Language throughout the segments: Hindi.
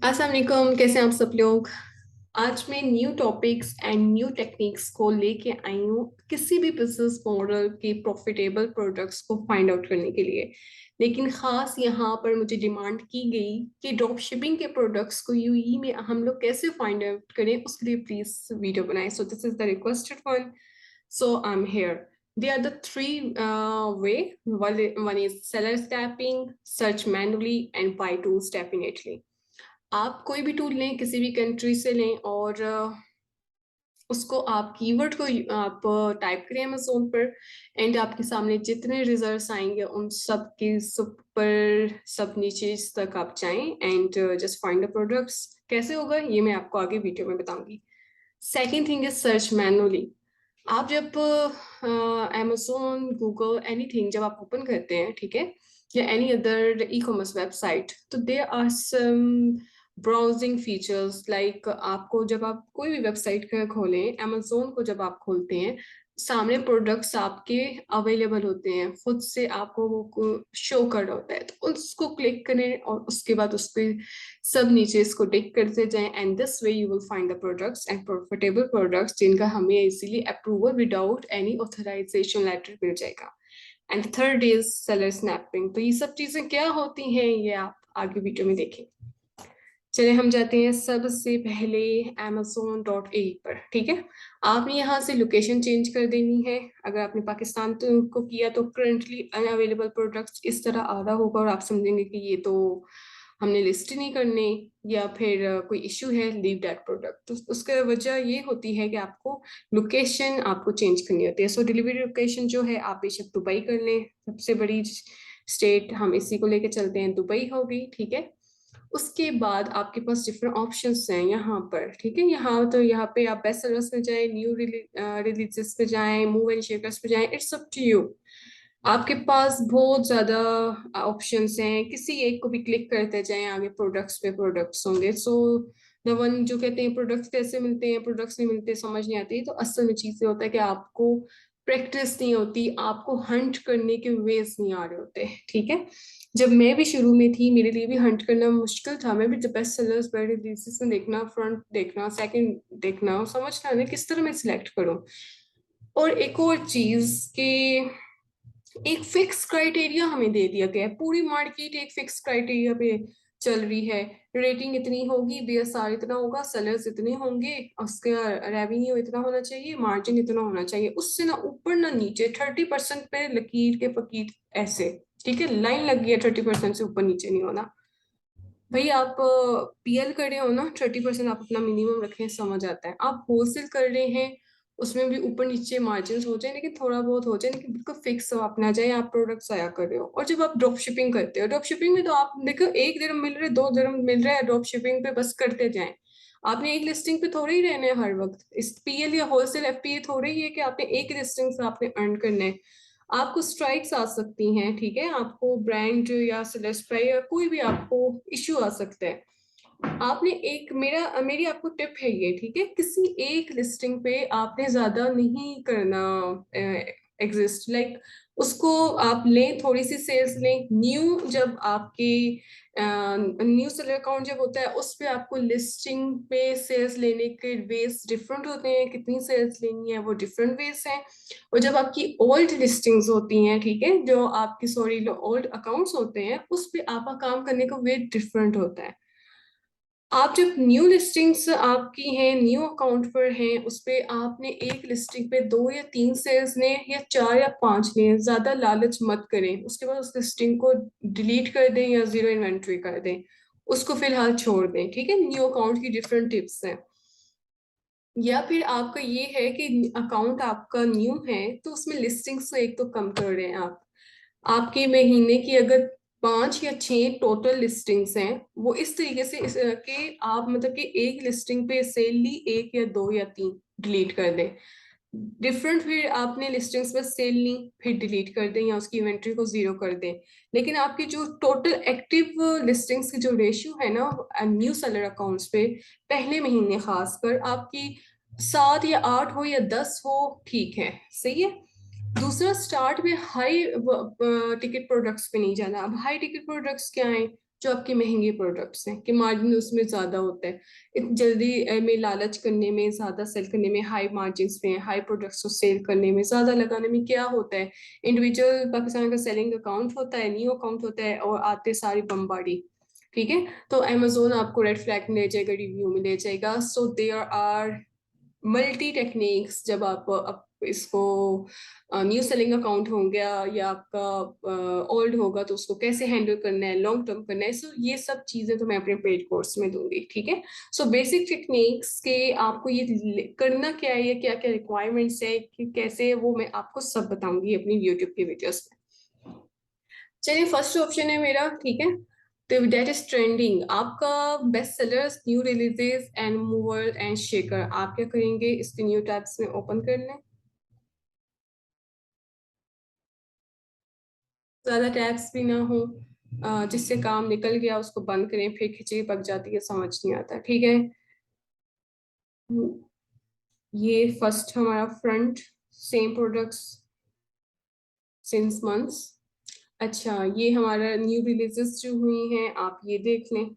अस्सलाम वालेकुम, कैसे हैं आप सब लोग। आज मैं new topics and new techniques को लेके आई हूँ किसी भी बिजनेस मॉडल के प्रॉफिटेबल प्रोडक्ट्स को फाइंड आउट करने के लिए। लेकिन खास यहाँ पर मुझे डिमांड की गई कि ड्रॉप शिपिंग के प्रोडक्ट्स को यूई में हम लोग कैसे फाइंड आउट करें, उसके लिए प्लीज वीडियो बनाएं। So this is the requested one, so I'm here. They are the three way. One is seller tapping, search manually, and buy tools definitely. आप कोई भी टूल लें, किसी भी कंट्री से लें, और उसको आप कीवर्ड को आप टाइप करें अमेज़ोन पर, एंड आपके सामने जितने रिजल्ट्स आएंगे उन सब के सब पर सब नीचे तक आप जाएं and just find the products. कैसे होगा ये मैं आपको आगे वीडियो में बताऊंगी। Second thing is search manually. आप जब अमेज़ोन, गूगल, एनीथिंग जब आप ओपन करते हैं, ठीक है, या any other e commerce website, तो there are some browsing features. Like आपको जब आप कोई भी वेबसाइट खोलें, अमेज़ोन को जब आप खोलते हैं, सामने प्रोडक्ट्स आपके अवेलेबल होते हैं, खुद से आपको वो शो कर रहा होता है, तो उसको क्लिक करें और उसके बाद उस पर सब नीचे इसको टिक करते जाएं, and this way you will find the products and profitable products जिनका हमें easily approval without any authorization letter मिल जाएगा। And third is seller snapping. तो ये सब चीजें क्या होती हैं ये आप आगे वीडियो में देखें। चले हम जाते हैं सबसे पहले amazon.a पर, ठीक है। आपने यहाँ से लोकेशन चेंज कर देनी है। अगर आपने पाकिस्तान को किया तो करंटली अनअवेलेबल प्रोडक्ट्स इस तरह आ रहा होगा और आप समझेंगे कि ये तो हमने लिस्ट ही नहीं करने, या फिर कोई इश्यू है, लीव दैट प्रोडक्ट। तो उसका वजह ये होती है कि आपको लोकेशन आपको चेंज करनी होती है। सो डिलीवरी लोकेशन जो है आप बेशक दुबई कर लें, सबसे बड़ी स्टेट हम इसी को लेके चलते हैं, दुबई होगी, ठीक है। उसके बाद आपके पास डिफरेंट ऑप्शंस हैं यहाँ पर, ठीक है। यहाँ पे आप बेस्ट सेलर्स पे जाएं, न्यू रिलीजेस पे जाएं, मूव एंड शेकर्स पे जाएं, इट्स अप टू यू। आपके पास बहुत ज्यादा ऑप्शंस हैं, किसी एक को भी क्लिक करते जाएं, आगे प्रोडक्ट्स पे प्रोडक्ट्स होंगे। सो द वन जो कहते हैं प्रोडक्ट्स कैसे मिलते हैं, प्रोडक्ट्स नहीं मिलते, समझ नहीं आती, तो असल में चीज ये होता है कि आपको प्रैक्टिस नहीं होती, आपको हंट करने के वेज नहीं आ रहे होते, ठीक है। जब मैं भी शुरू में थी, मेरे लिए भी हंट करना मुश्किल था। मैं भी जब बेस्ट सेलर्स, बड़े रिलीजेस में देखना, फ्रंट देखना, सेकंड देखना, समझना नहीं किस तरह मैं सिलेक्ट करूं। और एक और चीज कि एक फिक्स क्राइटेरिया हमें दे दिया गया है, पूरी मार्केट एक फिक्स क्राइटेरिया पे चल रही है। रेटिंग इतनी होगी, बीएसआर इतना होगा, सेलर्स इतने होंगे, उसका रेवेन्यू इतना होना चाहिए, मार्जिन इतना होना चाहिए, उससे ना ऊपर ना नीचे, 30% पे लकीर के फकीर ऐसे, ठीक है। लाइन लग गई है, 30% से ऊपर नीचे नहीं होना। भाई आप पीएल कर रहे हो ना, 30% आप अपना मिनिमम रखें, समझ आता है। आप होलसेल कर रहे हैं, उसमें भी ऊपर नीचे मार्जिन हो जाए, लेकिन थोड़ा बहुत हो जाए, लेकिन बिल्कुल फिक्स हो आप ना जाए, आप प्रोडक्ट्स आया कर रहे हो। और जब आप ड्रॉप शिपिंग करते हो, ड्रॉप शिपिंग में तो आप देखो 1 dirham मिल रहा है, 2 dirham मिल रहा है, ड्रॉप शिपिंग पे बस करते जाएं। आपने एक लिस्टिंग पे थोड़े ही रहना है हर वक्त। इस पीएल या होलसेल एफपीए थोड़े ही है कि आपने एक लिस्टिंग से आपने अर्न करना है। आपको स्ट्राइक्स आ सकती हैं, ठीक है, आपको ब्रांड या सेलेस्ट या कोई भी आपको इश्यू आ सकता है। आपने एक मेरी आपको टिप है ये, ठीक है, किसी एक लिस्टिंग पे आपने ज्यादा नहीं करना एग्जिस्ट। लाइक उसको आप लें, थोड़ी सी सेल्स लें। न्यू जब आपके न्यू सेलर अकाउंट जब होता है, उस पे आपको लिस्टिंग पे सेल्स लेने के वेज डिफरेंट होते हैं, कितनी सेल्स लेनी है वो डिफरेंट वेज हैं। और जब आपकी ओल्ड लिस्टिंग्स होती हैं, ठीक है, जो आपकी सॉरी ओल्ड अकाउंट्स होते हैं, उस पे आपका काम करने का वे डिफरेंट होता है। आप जब न्यू लिस्टिंग्स आपकी हैं, न्यू अकाउंट पर हैं, उस पे आपने एक लिस्टिंग पे 2 या 3 सेल्स ने, या 4 या 5 ने, ज्यादा लालच मत करें। उसके बाद उस लिस्टिंग को डिलीट कर दें या जीरो इन्वेंट्री कर दें, उसको फिलहाल छोड़ दें, ठीक है। न्यू अकाउंट की डिफरेंट टिप्स हैं। या फिर आपका ये है कि अकाउंट आपका न्यू है, तो उसमें लिस्टिंग्स को एक तो कम कर रहे हैं आप। आपके महीने की अगर 5 या 6 टोटल लिस्टिंग्स हैं, वो इस तरीके से कि आप मतलब कि एक लिस्टिंग पे सेल ली, 1 या 2 या 3 डिलीट कर दें। डिफरेंट फिर आपने लिस्टिंग्स पर सेल ली, फिर डिलीट कर दें या उसकी इन्वेंट्री को जीरो कर दें। लेकिन आपकी जो टोटल एक्टिव लिस्टिंग्स की जो रेशियो है ना न्यू सेलर अकाउंट्स पे, पहले महीने खासकर आपकी 7 या 8 हो या 10 हो, ठीक है, सही है। दूसरा, स्टार्ट में हाई टिकट प्रोडक्ट्स पे नहीं जाना। अब हाई टिकट प्रोडक्ट्स क्या है? जो आपके महंगे प्रोडक्ट्स हैं कि मार्जिन उसमें ज्यादा होता है, जल्दी में लालच करने में, ज्यादा सेल करने में, हाई मार्जिन में हाई प्रोडक्ट्स को सेल करने में, ज्यादा लगाने में क्या होता है, इंडिविजुअल पाकिस्तान का सेलिंग अकाउंट होता है, न्यू अकाउंट होता है, और आते सारी बम्बारी। ठीक है, तो अमेजोन आपको रेड फ्लैग में ले जाएगा, रिव्यू में ले जाएगा। So there are multi techniques. जब आप इसको न्यू सेलिंग अकाउंट हो गया या आपका ओल्ड होगा तो उसको कैसे हैंडल करना है, लॉन्ग टर्म करना है, सो ये सब चीजें तो मैं अपने पेड कोर्स में दूंगी। ठीक है, सो बेसिक टेक्निक्स के आपको ये करना क्या है, क्या क्या रिक्वायरमेंट्स है, कि कैसे, वो मैं आपको सब बताऊंगी अपनी यूट्यूब की वीडियोस में। चलिए, फर्स्ट ऑप्शन है मेरा, ठीक है, तो डेट इज ट्रेंडिंग। आपका best sellers, new releases and mover and shaker. आप क्या करेंगे, इसके न्यू टैब्स में ओपन कर लें, ज्यादा टैब्स भी ना हो, जिससे काम निकल गया उसको बंद करें, फिर खिचड़ी पक जाती है, समझ नहीं आता। ठीक है, ये फर्स्ट हमारा front, same products since months. अच्छा, ये हमारा न्यू रिलीजेस जो हुई हैं, आप ये देख लें,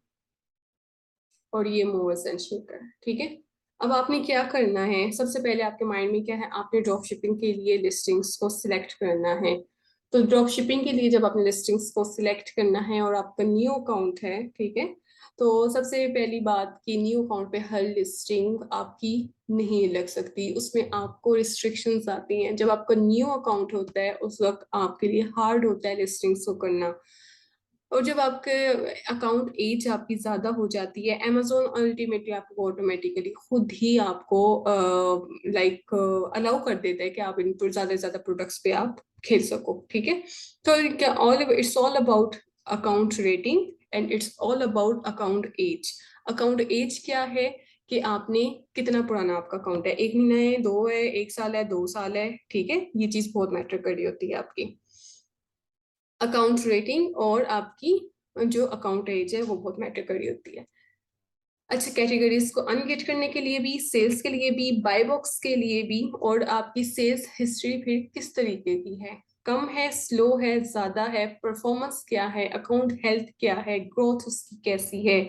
और ये मूव एसेंशियल का है। ठीक है, अब आपने क्या करना है, सबसे पहले आपके माइंड में क्या है, आपने ड्रॉप शिपिंग के लिए लिस्टिंग्स को सिलेक्ट करना है। तो ड्रॉप शिपिंग के लिए जब आपने लिस्टिंग्स को सिलेक्ट करना है और आपका न्यू अकाउंट है, ठीक है, तो सबसे पहली बात कि न्यू अकाउंट पे हर लिस्टिंग आपकी नहीं लग सकती, उसमें आपको रिस्ट्रिक्शंस आती हैं। जब आपका न्यू अकाउंट होता है उस वक्त आपके लिए हार्ड होता है लिस्टिंग्स को करना। और जब आपके अकाउंट एज आपकी ज्यादा हो जाती है, amazon अल्टीमेटली आपको ऑटोमेटिकली खुद ही आपको लाइक अलाउ कर देता है कि आप इन पर ज्यादा से ज्यादा प्रोडक्ट्स पे आप खेल सको। ठीक है, तो क्या all it's all about account rating and it's all about account age. Account age क्या है, कि आपने कितना पुराना आपका अकाउंट है, 1 महीना है, 2 है, 1 साल है, 2 साल है। ठीक है, ये चीज बहुत मैटर कर रही होती है आपकी अकाउंट रेटिंग, और आपकी जो अकाउंट एज है वो बहुत मैटर कर रही होती है। अच्छा, कैटेगरीज को अनगेट करने के लिए भी, सेल्स के लिए भी, बाय बॉक्स के लिए भी, और आपकी सेल्स हिस्ट्री फिर किस तरीके की है, कम है, स्लो है, ज्यादा है, परफॉर्मेंस क्या है, अकाउंट हेल्थ क्या है, ग्रोथ उसकी कैसी है,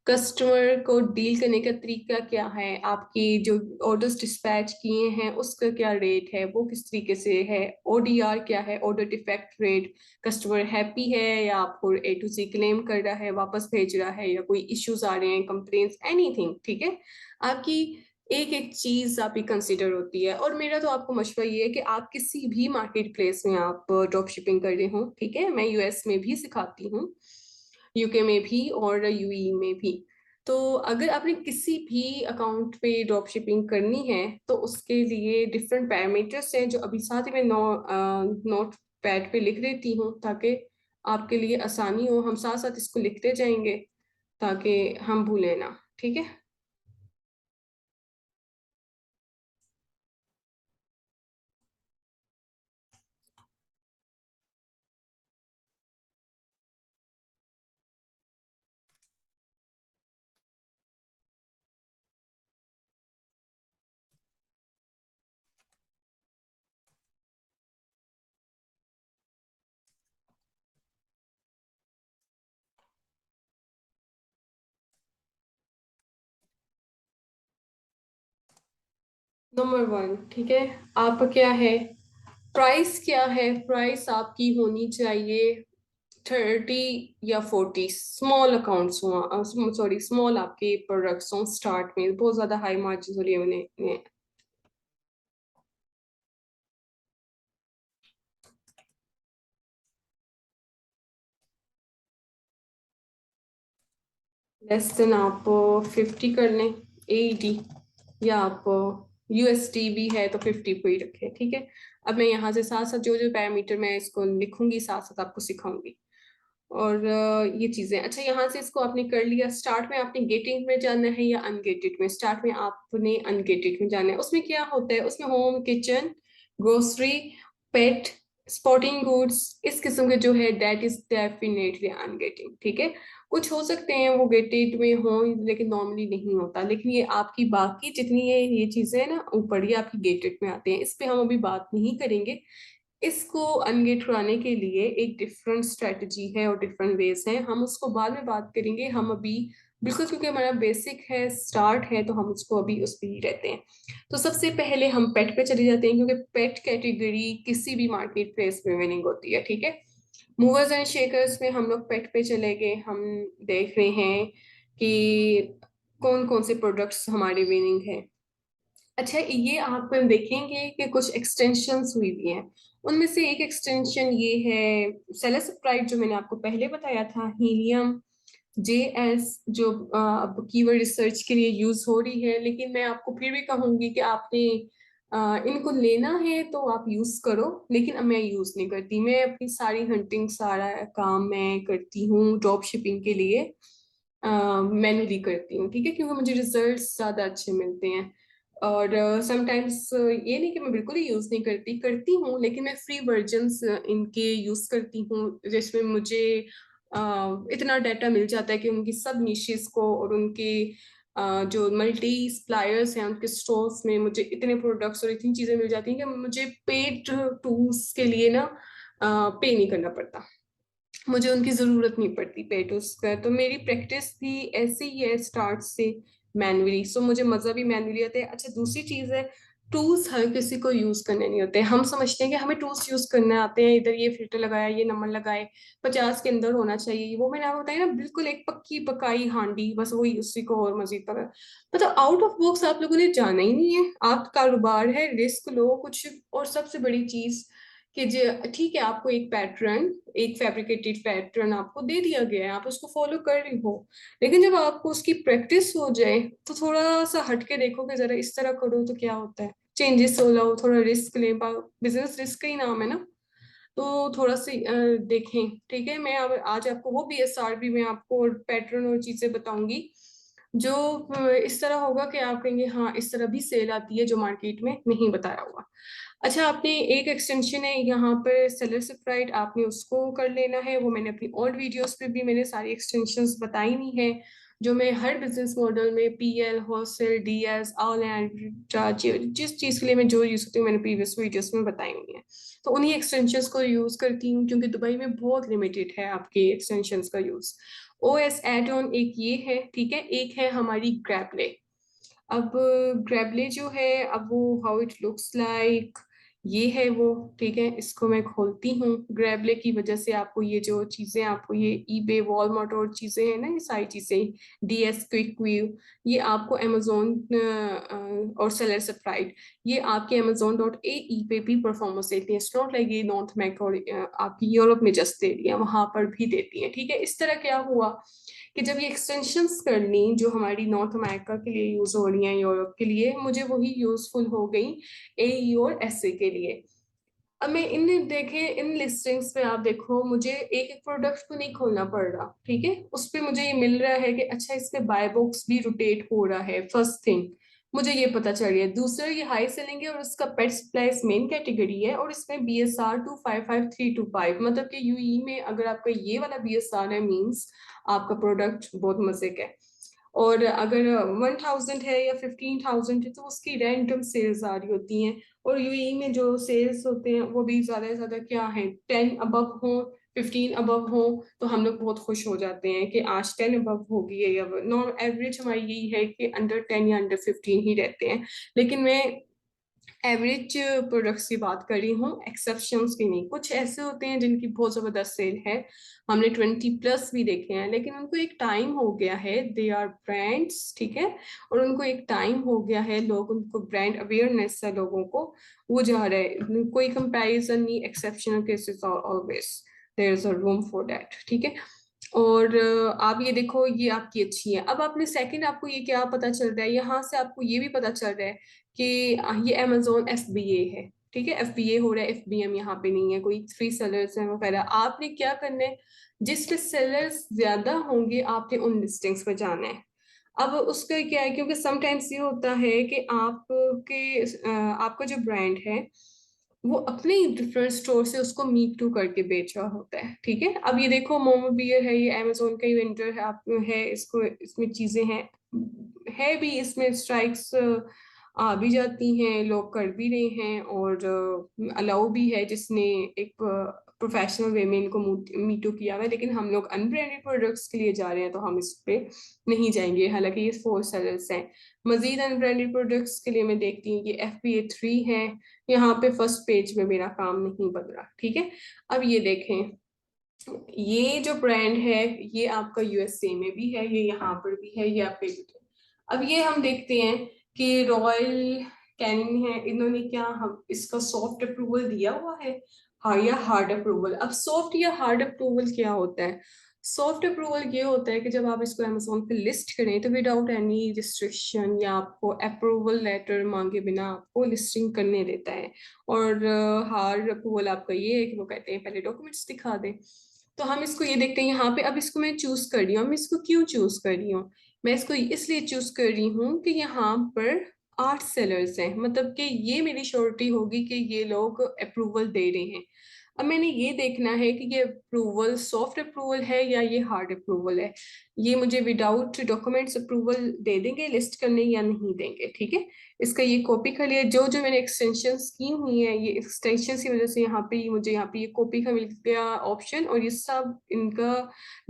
कस्टमर को डील करने का तरीका क्या है, आपकी जो ऑर्डर्स डिस्पैच किए हैं उसका क्या रेट है, वो किस तरीके से है, ओडीआर क्या है, order defect rate, customer happy है या आपको A to Z क्लेम कर रहा है, वापस भेज रहा है, या कोई इश्यूज आ रहे हैं, कंप्लेन्स, एनीथिंग। ठीक है, आपकी एक एक चीज आपकी कंसिडर होती है। और मेरा तो आपको मशवरा ये है कि आप किसी भी मार्केट प्लेस में आप ड्रॉप शिपिंग कर रहे हो, ठीक है, मैं यूएस में भी सिखाती हूँ, यूके में भी और यूई में भी। तो अगर आपने किसी भी अकाउंट पे ड्रॉप शिपिंग करनी है तो उसके लिए डिफरेंट पैरामीटर्स हैं, जो अभी साथ ही मैं नोट पैड पे लिख देती हूँ, ताकि आपके लिए आसानी हो, हम साथ साथ इसको लिखते जाएंगे ताकि हम भूलें ना। ठीक है, नंबर 1, ठीक है, आप क्या है, प्राइस क्या है, प्राइस आपकी होनी चाहिए 30 या 40, स्मॉल अकाउंट्स हो, सॉरी स्मॉल आपके प्रोडक्ट्स हो स्टार्ट में, बहुत ज्यादा हाई मार्जिन हो रही है मैंने। लेस देन आप 50 कर लें, AED, या आप USD भी है तो 50 को ही रखें। ठीक है, अब मैं यहाँ से साथ साथ जो जो पैरामीटर मैं इसको लिखूंगी साथ साथ आपको सिखाऊंगी। और ये चीजें, अच्छा, यहाँ से इसको आपने कर लिया, स्टार्ट में आपने गेटेड में जाना है या अनगेटेड में, स्टार्ट में आपने अनगेटेड में जाना है। उसमें क्या होता है, उसमें होम, किचन, ग्रोसरी, पेट, स्पोर्टिंग गुड्स, इस किस्म के जो है, दैट इज डेफिनेटली अनगेटेड। ठीक है, कुछ हो सकते हैं वो गेटेड में हो, लेकिन नॉर्मली नहीं होता। लेकिन ये आपकी बाकी जितनी ये चीजें हैं ना ऊपर, ये आपकी गेटेड में आते हैं, इस पे हम अभी बात नहीं करेंगे। इसको अनगेट कराने के लिए एक डिफरेंट स्ट्रेटजी है और डिफरेंट वेज हैं, हम उसको बाद में बात करेंगे। हम अभी बिल्कुल, क्योंकि हमारा बेसिक है, स्टार्ट है, तो हम उसको अभी उस पर ही रहते हैं। तो सबसे पहले हम पेट पे चले जाते हैं, क्योंकि पेट कैटेगरी किसी भी मार्केट प्लेस में विनिंग होती है, ठीक है। मूवर्स एंड शेकर्स में हम लोग पेट पे चले गए, हम देख रहे हैं कि कौन कौन से प्रोडक्ट्स हमारे विनिंग है। अच्छा, ये आप देखेंगे कि कुछ एक्सटेंशंस हुई भी हैं। उनमें से एक एक्सटेंशन ये है सेलेसप्राइड, जो मैंने आपको पहले बताया था, हीलियम JS, जो अब कीवर्ड रिसर्च के लिए यूज हो रही है। लेकिन मैं आपको फिर भी कहूंगी कि आपने इनको लेना है तो आप यूज करो, लेकिन अब मैं यूज नहीं करती। मैं अपनी सारी हंटिंग, सारा काम मैं करती हूँ ड्रॉप शिपिंग के लिए, मैनुअली करती हूँ, ठीक है, क्योंकि मुझे रिजल्ट्स ज्यादा अच्छे मिलते हैं। और समटाइम्स ये नहीं कि मैं बिल्कुल ही यूज नहीं करती, करती हूँ, लेकिन मैं फ्री वर्जन्स इनके यूज करती हूँ, जिसमें मुझे इतना डाटा मिल जाता है कि उनकी सब निशेस को और उनके जो मल्टी सप्लायर्स हैं उनके स्टोर्स में मुझे इतने प्रोडक्ट्स और इतनी चीजें मिल जाती हैं कि मुझे पेड टूल्स के लिए ना पे नहीं करना पड़ता। मुझे उनकी जरूरत नहीं पड़ती पेटोस का। तो मेरी प्रैक्टिस भी ऐसे ही है स्टार्ट से, मैनुअली। सो मुझे मजा भी मैनुअली आता है। अच्छा, दूसरी चीज है, टूल्स हर किसी को यूज करने नहीं होते। हम समझते हैं कि हमें टूल्स यूज करने आते हैं, इधर ये फिल्टर लगाया, ये नंबर लगाए, 50 के अंदर होना चाहिए। वो मैंने आपको बताया ना, बिल्कुल एक पक्की पकाई हांडी, बस वही, उसी को और मजीद पका। मतलब आउट ऑफ बॉक्स आप लोगों ने जाना ही नहीं है। आप कारोबार है, रिस्क लो कुछ। और सबसे बड़ी चीज कि जो ठीक है, आपको एक पैटर्न, एक फैब्रिकेटेड पैटर्न आपको दे दिया गया है, आप उसको फॉलो कर रही हो, लेकिन जब आपको उसकी प्रैक्टिस हो जाए तो थोड़ा सा हटके देखो कि जरा इस तरह करो तो क्या होता है, चेंजेस हो लाओ, थोड़ा रिस्क लें। बिजनेस रिस्क का ही नाम है ना। तो थोड़ा सी देखें, ठीक है। मैं अब आज आपको वो BSR भी मैं आपको और पैटर्न और चीजें बताऊंगी, जो इस तरह होगा कि आप कहेंगे हाँ, इस तरह भी सेल आती है, जो मार्केट में नहीं बताया हुआ। अच्छा, आपने एक एक्सटेंशन है यहाँ पर सेलर सेपराइट, आपने उसको कर लेना है। वो मैंने अपनी ओल्ड वीडियोस पे भी मैंने सारी एक्सटेंशंस बताई हुई है, जो मैं हर बिजनेस मॉडल में PL, wholesale, DS, all and charge, जिस चीज़ के लिए मैं जो यूज़ करती हूँ, मैंने प्रीवियस वीडियोस में बताई हुई है। तो उन्हीं एक्सटेंशंस को यूज़ करती हूँ, क्योंकि दुबई में बहुत लिमिटेड है आपके एक्सटेंशंस का यूज़। OS एड ऑन एक ये है, ठीक है। एक है हमारी ग्रैबले। अब ग्रेबले जो है, अब वो हाउ इट लुक्स लाइक, ये है वो, ठीक है। इसको मैं खोलती हूँ। ग्रेबले की वजह से आपको ये जो चीजें, आपको ये eBay, वॉलमार्ट और चीजें हैं ना, ये सारी चीजें, DS क्विक व्यू, ये आपको अमेजोन और सेलर सप्राइड, ये आपके Amazon.ae पे भी परफॉर्मेंस देती है। नॉट लाइक ये नॉर्थ अमेरिका और आपकी यूरोप में जस्ट दे रही है, वहां पर भी देती है, ठीक है। इस तरह क्या हुआ कि जब ये एक्सटेंशंस कर ली जो हमारी नॉर्थ अमेरिका के लिए यूज हो रही हैं, यूरोप के लिए, मुझे वही यूजफुल हो गई AE और SA के लिए। अब मैं इन देखे, इन लिस्टिंग्स पे आप देखो, मुझे एक एक प्रोडक्ट को नहीं खोलना पड़ रहा, ठीक है। उस पे मुझे ये मिल रहा है कि अच्छा, इसमें बाय बॉक्स भी रोटेट हो रहा है, फर्स्ट थिंग मुझे ये पता चल रही है। दूसरा, ये हाई सेलिंग है और इसका पेट सप्लाइज मेन कैटेगरी है, और इसमें BSR 255325, मतलब कि UAE में अगर आपका ये वाला BSR है, मीन्स आपका प्रोडक्ट बहुत मजे का है। और अगर 1000 है या 15,000 है, तो उसकी रैंडम सेल्स आ रही होती हैं। और UAE में जो सेल्स होते हैं वो भी ज्यादा से ज्यादा क्या है, 10 अबव हो, 15 अबव हो, तो हम लोग बहुत खुश हो जाते हैं कि आज 10 अबव होगी है। अब नॉर्म एवरेज हमारी यही है कि अंडर 10 या अंडर 15 ही रहते हैं। लेकिन मैं एवरेज प्रोडक्ट्स की बात कर रही हूँ, एक्सेप्शंस की नहीं। कुछ ऐसे होते हैं जिनकी बहुत जबरदस्त सेल है, हमने 20+ भी देखे हैं, लेकिन उनको एक टाइम हो गया है, दे आर ब्रांड्स, ठीक है। और उनको एक टाइम हो गया है, लोग, उनको ब्रांड अवेयरनेस है लोगों को, वो जा रहे हैं। कोई कंपैरिजन नहीं, exceptional cases are always, there is a room for that, ठीक है। और आप ये देखो, ये आपकी अच्छी है। अब आपने सेकंड, आपको ये क्या पता चल रहा है यहाँ से, आपको ये भी पता चल रहा है कि ये Amazon FBA है, ठीक है। FBA हो रहा है, FBM यहाँ पे नहीं है, कोई फ्री सेलर्स हैं वगैरह। आपने क्या करना है, जिस पे सेलर्स ज्यादा होंगे आपने उन लिस्टिंग्स पे जाना है। अब उसका क्या है, क्योंकि समटाइम्स ये होता है कि आपका जो ब्रांड है वो अपने डिफरेंट स्टोर से उसको मीट टू करके बेच रहा होता है, ठीक है। अब ये देखो, मोमो बियर है, ये Amazon का ही वेंडर है, आप है, इसको, इसमें चीजें हैं, है भी इसमें स्ट्राइक्स आ भी जाती हैं, लोग कर भी रहे हैं, और अलाउ भी है जिसने एक प्रोफेशनल वे में इनको मीटू किया हुआ है। लेकिन हम लोग अनब्रांडेड प्रोडक्ट्स के लिए जा रहे हैं तो हम इस पे नहीं जाएंगे, हालांकि ये 4 सेलर्स हैं। मजीद अनब्रांडेड प्रोडक्ट्स के लिए मैं देखती हूँ कि FBA 3 है। यहाँ पे फर्स्ट पेज में मेरा काम नहीं बन रहा, ठीक है। अब ये देखें, ये जो ब्रांड है ये आपका USA में भी है, ये यहाँ पर भी है, ये आपके। अब ये हम देखते हैं कि रॉयल कैनिंग है, इन्होंने क्या हम इसका सॉफ्ट अप्रूवल दिया हुआ है, हाँ या हार्ड अप्रूवल। अब सॉफ्ट या हार्ड अप्रूवल क्या होता है? सॉफ्ट अप्रूवल ये होता है कि जब आप इसको Amazon पे लिस्ट करें तो विदाउट एनी रिस्ट्रिक्शन या आपको अप्रूवल लेटर मांगे बिना आपको लिस्टिंग करने देता है। और हार्ड अप्रूवल आपका ये है कि वो कहते हैं पहले डॉक्यूमेंट्स दिखा दें। तो हम इसको ये देखते हैं यहाँ पे। अब इसको मैं चूज कर रही हूँ, मैं इसको क्यों चूज कर रही हूँ? मैं इसको इसलिए चूज कर रही हूँ कि यहाँ पर 8 सेलर्स हैं, मतलब कि ये मेरी श्योरिटी होगी कि ये लोग अप्रूवल दे रहे हैं। अब मैंने ये देखना है कि ये अप्रूवल सॉफ्ट अप्रूवल है या ये हार्ड अप्रूवल है। ये मुझे विदाउट डॉक्यूमेंट्स अप्रूवल दे देंगे लिस्ट करने या नहीं देंगे, ठीक है। इसका ये कॉपी कर लिया, जो जो मैंने एक्सटेंशंस की हुई है ये एक्सटेंशन की वजह से यहाँ पे मुझे यहाँ पे ये कॉपी का मिल गया ऑप्शन, और ये सब इनका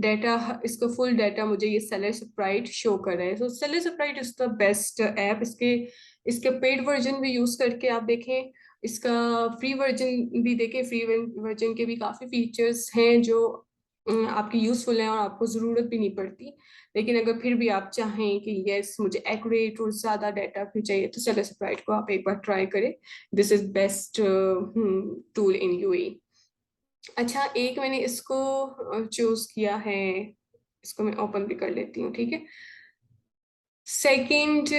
डाटा, इसका फुल डाटा मुझे ये सेलर स्प्राइट शो कर रहा है। So seller sprite is the best app. इसके इसके पेड वर्जन भी यूज करके आप देखें, इसका फ्री वर्जन भी देखें। फ्री वर्जन के भी काफी फीचर्स हैं जो आपकी यूजफुल हैं और आपको जरूरत भी नहीं पड़ती। लेकिन अगर फिर भी आप चाहें कि यस मुझे एक्यूरेट और ज्यादा डाटा भी चाहिए तो सेलर स्प्राइट को आप एक बार ट्राई करें। This is best tool in UAE। अच्छा, एक मैंने इसको चूज किया है, इसको मैं ओपन भी कर लेती हूँ, ठीक है। सेकंड,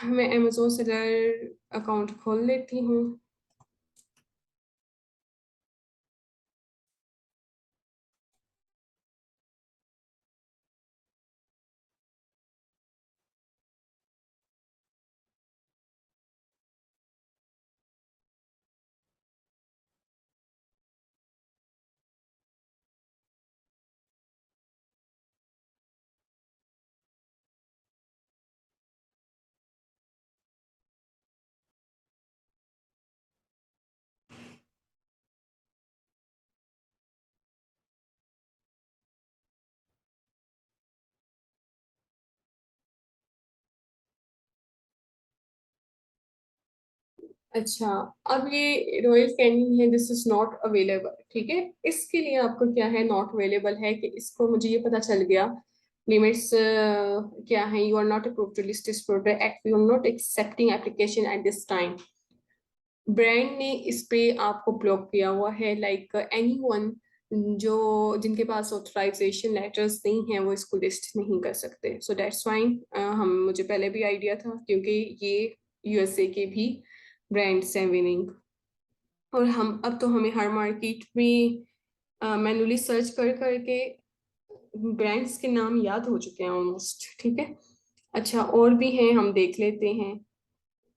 मैं Amazon सेलर अकाउंट खोल लेती हूँ। अच्छा, अब ये रॉयल कैनिंग है, दिस इज नॉट अवेलेबल, ठीक है। इसके लिए आपको क्या है, नॉट अवेलेबल है कि इसको मुझे ये पता चल गया लिमिट्स क्या है। You are not approved to list this product act, you are not accepting application at this time. Brand ने इस पे आपको ब्लॉक किया हुआ है, लाइक एनीवन जो जिनके पास ऑथराइजेशन लेटर्स नहीं है वो इसको लिस्ट नहीं कर सकते। So that's fine. हम मुझे पहले भी आइडिया था क्योंकि ये USA के भी ब्रांड्स हैं विनिंग। और हम अब तो हमें हर मार्केट में मैनुअली सर्च कर करके ब्रांड्स के नाम याद हो चुके हैं ऑलमोस्ट, ठीक है। अच्छा, और भी हैं, हम देख लेते हैं।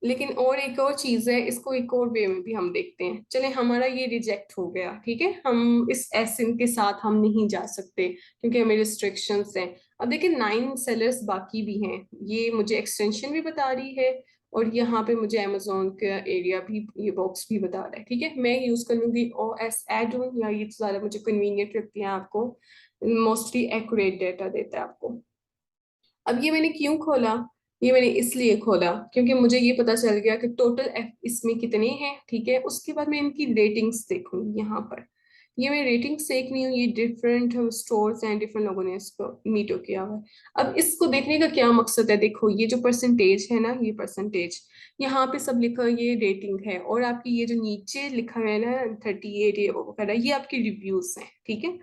लेकिन और एक और चीज है, इसको एक और वे में भी हम देखते हैं। चले, हमारा ये रिजेक्ट हो गया, ठीक है। हम इस एसिन के साथ हम नहीं जा सकते क्योंकि हमें रिस्ट्रिक्शंस हैं। अब देखिए 9 सेलर्स बाकी भी हैं, ये मुझे एक्सटेंशन भी बता रही है, और यहाँ पे मुझे अमेजोन का एरिया भी, ये बॉक्स भी बता रहा है, ठीक है। मैं यूज कर लूंगी OS एड ऑन, या ये तो ज्यादा मुझे कन्वीनियंट लगती है, आपको मोस्टली एक्यूरेट डाटा देता है आपको। अब ये मैंने क्यों खोला? ये मैंने इसलिए खोला क्योंकि मुझे ये पता चल गया कि टोटल इसमें कितने हैं, ठीक है। उसके बाद मैं इनकी रेटिंग्स देखूंगी यहाँ पर। ये मैं रेटिंग्स देख रही हूँ, ये डिफरेंट स्टोर्स हैं, डिफरेंट लोगों ने इसको मीटो किया हुआ है। अब इसको देखने का क्या मकसद है? देखो ये जो परसेंटेज है ना, ये परसेंटेज यहाँ पे सब लिखा, ये रेटिंग है। और आपकी ये जो नीचे लिखा है ना 38 ये वो वगैरह, ये आपकी रिव्यूज हैं, ठीक है।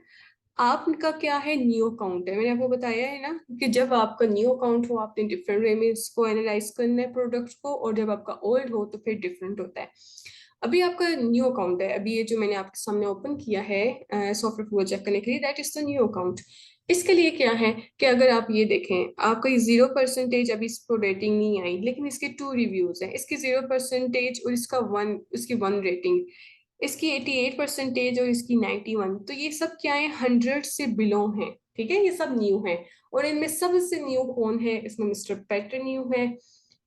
आपका क्या है, न्यू अकाउंट है। मैंने आपको बताया है ना कि जब आपका न्यू अकाउंट हो आपने डिफरेंट वे में इसको एनालाइज करना है प्रोडक्ट को, और जब आपका ओल्ड हो तो फिर डिफरेंट होता है। अभी आपका न्यू अकाउंट है, अभी ये जो मैंने आपके सामने ओपन किया है सॉफ्टवेयर को चेक करने के लिए, that is the new account. इसके लिए क्या है कि अगर आप ये देखें, आपका ये 0% अभी इसको रेटिंग नहीं आई, लेकिन इसके 2 रिव्यूज हैं, इसकी 0% और इसका 1 रेटिंग। इसकी 88% और इसकी 91। तो ये सब क्या है, 100 से बिलो है, ठीक है। ये सब न्यू है। और इनमें सबसे न्यू कौन है? इसमें मिस्टर पेटर न्यू है,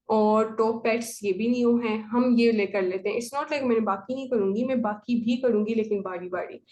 और टॉप पैड्स ये भी न्यू हैं, हम ये ले कर लेते हैं। इट्स नॉट लाइक मैंने बाकी नहीं करूंगी, मैं बाकी भी करूंगी, लेकिन बारी बारी।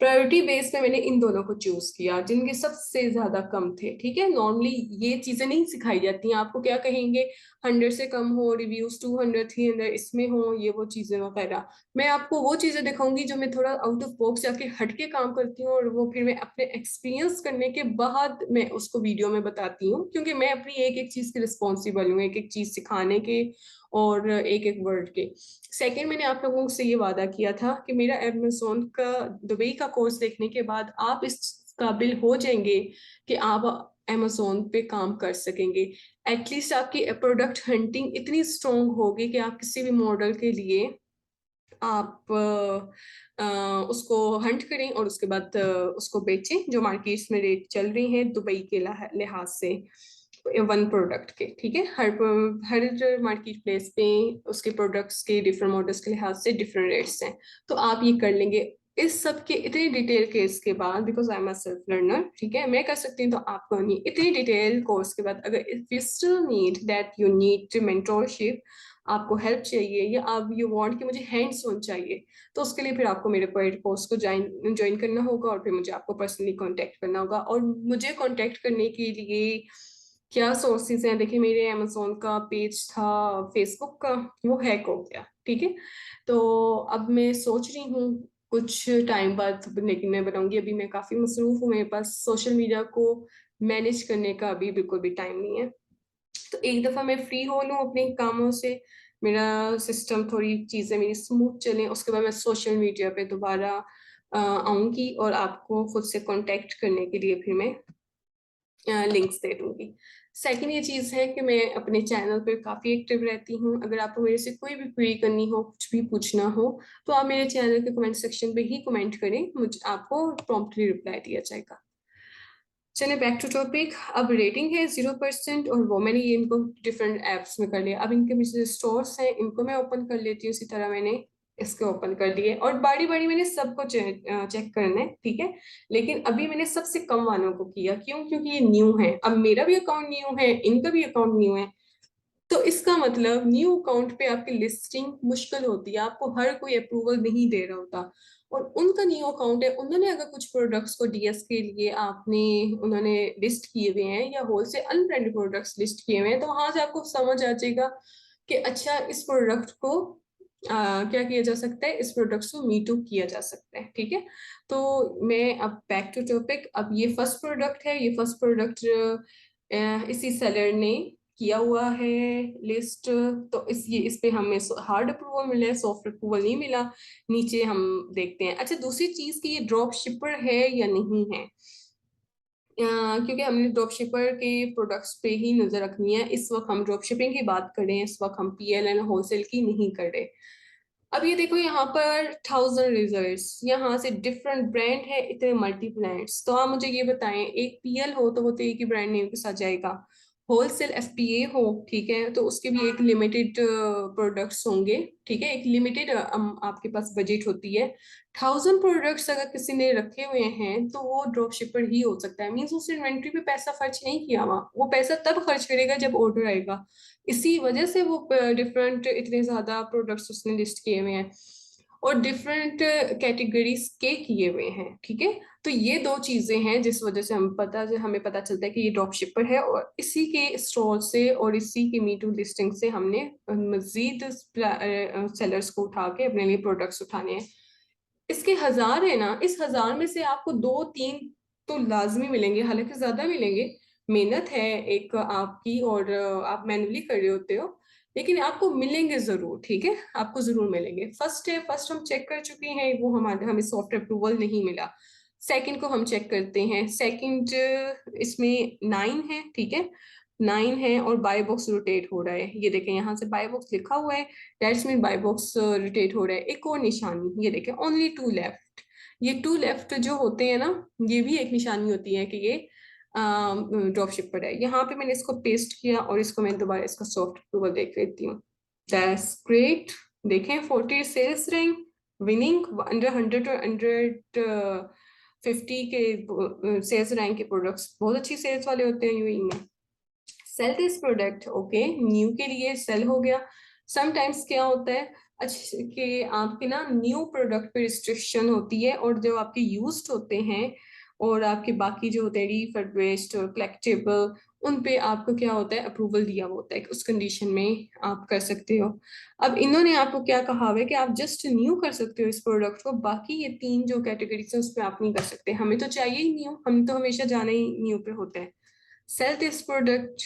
प्रायोरिटी बेस पे मैंने इन दोनों को चूज किया जिनके सबसे ज्यादा कम थे। ठीक है, नॉर्मली ये चीजें नहीं सिखाई जाती हैं आपको, क्या कहेंगे 100 से कम हो, रिव्यूज 200 300 इसमें हो, ये वो चीजें वगैरह। मैं आपको वो चीजें दिखाऊंगी जो मैं थोड़ा आउट ऑफ बॉक्स जाके हट के काम करती हूँ, और वो फिर मैं अपने एक्सपीरियंस करने के बाद मैं उसको वीडियो में बताती हूँ, क्योंकि मैं अपनी एक एक चीज की रिस्पॉन्सिबल हूँ, एक एक चीज सिखाने के और एक एक वर्ड के। सेकंड, मैंने आप लोगों से ये वादा किया था कि मेरा अमेज़न का दुबई का कोर्स देखने के बाद आप इस काबिल हो जाएंगे कि आप अमेज़न पे काम कर सकेंगे। एटलीस्ट आपकी प्रोडक्ट हंटिंग इतनी स्ट्रांग होगी कि आप किसी भी मॉडल के लिए आप उसको हंट करें और उसके बाद उसको बेचें जो मार्केट्स में रेट चल रही है दुबई के लिहाज से, वन प्रोडक्ट के। ठीक है, हर मार्केट प्लेस पे उसके प्रोडक्ट्स के डिफरेंट मॉडल्स के लिहाज से डिफरेंट रेट्स हैं। तो आप ये कर लेंगे इस सब के इतने डिटेल केस के बाद, because I am a self learner. ठीक है, मैं कर सकती हूँ तो आप कौन नहीं। इतनी डिटेल कोर्स के बाद अगर if you still need that, you need mentorship, आपको हेल्प चाहिए, या आप यू वांट कि मुझे हैंड्स ऑन चाहिए, तो उसके लिए फिर आपको मेरे पेड कोर्स को ज्वाइन ज्वाइन करना होगा, और फिर मुझे आपको पर्सनली कांटेक्ट करना होगा। और मुझे कांटेक्ट करने के लिए क्या सोर्सेज हैं, देखिए मेरे अमेज़न का पेज था फेसबुक का, वो हैक हो गया। ठीक है, तो अब मैं सोच रही हूँ कुछ टाइम बाद, लेकिन मैं बनाऊंगी, अभी मैं काफी मसरूफ हूँ, मेरे पास सोशल मीडिया को मैनेज करने का अभी बिल्कुल भी टाइम नहीं है। तो एक दफा मैं फ्री हो लूँ अपने कामों से, मेरा सिस्टम थोड़ी चीजें मेरी स्मूथ चलें, उसके बाद मैं सोशल मीडिया पे दोबारा आऊंगी और आपको खुद से कांटेक्ट करने के लिए फिर मैं लिंक्स दे दूंगी। सेकंड ये चीज है कि मैं अपने चैनल पे काफी एक्टिव रहती हूँ। अगर आपको मेरे से कोई भी क्वेरी करनी हो, कुछ भी पूछना हो, तो आप मेरे चैनल के कमेंट सेक्शन पे ही कमेंट करें, मुझे आपको प्रॉम्प्टली रिप्लाई दिया जाएगा। चलिए बैक टू टॉपिक। अब रेटिंग है 0%, और वो मैंने ये इनको डिफरेंट एप्स में कर लिया। अब इनके पीछे स्टोर्स हैं, इनको मैं ओपन कर लेती हूँ, इसी तरह मैंने इसके ओपन कर लिए, और बारी बारी मैंने सबको चेक करना है। ठीक है, लेकिन अभी मैंने सबसे कम वालों को किया, क्यों? क्योंकि ये न्यू है, अब मेरा भी अकाउंट न्यू है, इनका भी अकाउंट न्यू है। तो इसका मतलब न्यू अकाउंट पे आपकी लिस्टिंग मुश्किल होती है, आपको हर कोई अप्रूवल नहीं दे रहा होता। और उनका न्यू अकाउंट है, उन्होंने अगर कुछ प्रोडक्ट्स को डीएस के लिए आपने उन्होंने लिस्ट किए हुए हैं, या होलसेल अनब्रांडेड प्रोडक्ट्स लिस्ट किए हुए हैं, तो वहां से आपको समझ आ जाएगा कि अच्छा इस प्रोडक्ट को क्या किया जा सकता है, इस प्रोडक्ट को मी टू किया जा सकता है। ठीक है, तो मैं अब बैक टू टॉपिक। अब ये फर्स्ट प्रोडक्ट है, ये फर्स्ट प्रोडक्ट इसी सेलर ने किया हुआ है लिस्ट। तो इस पे हमें हार्ड अप्रूवल मिला है, सॉफ्ट अप्रूवल नहीं मिला। नीचे हम देखते हैं। अच्छा, दूसरी चीज की ये ड्रॉप शिपर है या नहीं है, क्योंकि हमने ड्रॉप शिपर के प्रोडक्ट्स पे ही नजर रखनी है। इस वक्त हम ड्रॉप शिपिंग की बात कर रहे हैं, इस वक्त हम पीएलएन होलसेल की नहीं कर रहे। अब ये देखो यहाँ पर 1000 रिजल्ट्स, यहाँ से डिफरेंट ब्रांड है, इतने मल्टी ब्रांड्स। तो आप मुझे ये बताएं, एक पीएल हो तो वो तो एक ही ब्रांड नेम के साथ जाएगा, होलसेल एफपीए हो, ठीक है, तो उसके भी एक लिमिटेड प्रोडक्ट्स होंगे। ठीक है, एक लिमिटेड आपके पास बजट होती है। 1000 प्रोडक्ट्स अगर किसी ने रखे हुए हैं तो वो ड्रॉप शिपर ही हो सकता है। मीन्स उसने इन्वेंट्री पे पैसा खर्च नहीं किया हुआ, वो पैसा तब खर्च करेगा जब ऑर्डर आएगा। इसी वजह से वो डिफरेंट इतने ज्यादा प्रोडक्ट्स उसने लिस्ट किए हुए हैं, और डिफरेंट कैटेगरीज के किए हुए हैं। ठीक है, तो ये दो चीजें हैं जिस वजह से हमें पता चलता है कि ये ड्रॉप शिपर है, और इसी के स्टॉल से और इसी की मीटू लिस्टिंग से हमने मजीद सेलर्स को उठा के अपने लिए प्रोडक्ट्स उठाने हैं। इसके 1000 है ना, इस 1000 में से आपको 2 3 तो लाजमी मिलेंगे, हालांकि ज्यादा मिलेंगे। मेहनत है एक आपकी, और आप मैन्युअली कर रहे होते हो, लेकिन आपको मिलेंगे जरूर। ठीक है, आपको जरूर मिलेंगे। फर्स्ट है, फर्स्ट हम चेक कर चुके हैं, वो हमें सॉफ्ट अप्रूवल नहीं मिला। सेकंड को हम चेक करते हैं। सेकंड इसमें 9 है। ठीक है, 9 है, और बाय बॉक्स रोटेट हो रहा है, ये देखें यहाँ से बाय बॉक्स लिखा हुआ है, that's mean by box rotate हो रहा है। एक और निशानी ये देखें, ओनली 2 लेफ्ट। ये 2 लेफ्ट जो होते हैं ना, ये भी एक निशानी होती है कि ये ड्रॉप शिपर है। यहाँ पे मैंने इसको पेस्ट किया, और इसको मैं दोबारा इसका सॉफ्ट अप्रूवल देख लेती हूँ। दैट्स ग्रेट, देखें 40 सेल्स रैंक, विनिंग अंडर 100 और 150 के सेल्स रैंक के प्रोडक्ट्स बहुत अच्छी सेल्स वाले होते हैं यूएई में। Sell this product, okay, new के लिए सेल हो गया। समटाइम्स क्या होता है अच्छा कि आपके ना न्यू प्रोडक्ट पे रिस्ट्रिक्शन होती है, और जो आपके यूज्ड होते हैं और आपके बाकी जो होते हैं रिफर्बिश्ड और कलेक्टेबल, उन पे आपको क्या होता है अप्रूवल दिया हुआ होता है कि उस कंडीशन में आप कर सकते हो। अब इन्होंने आपको क्या कहा हुआ है कि आप जस्ट न्यू कर सकते हो इस प्रोडक्ट को, बाकी ये तीन जो कैटेगरीज है उस पर आप नहीं कर सकते। हमें तो चाहिए ही न्यू, हम तो हमेशा जाना ही न्यू पे होता है। सेल दिस प्रोडक्ट,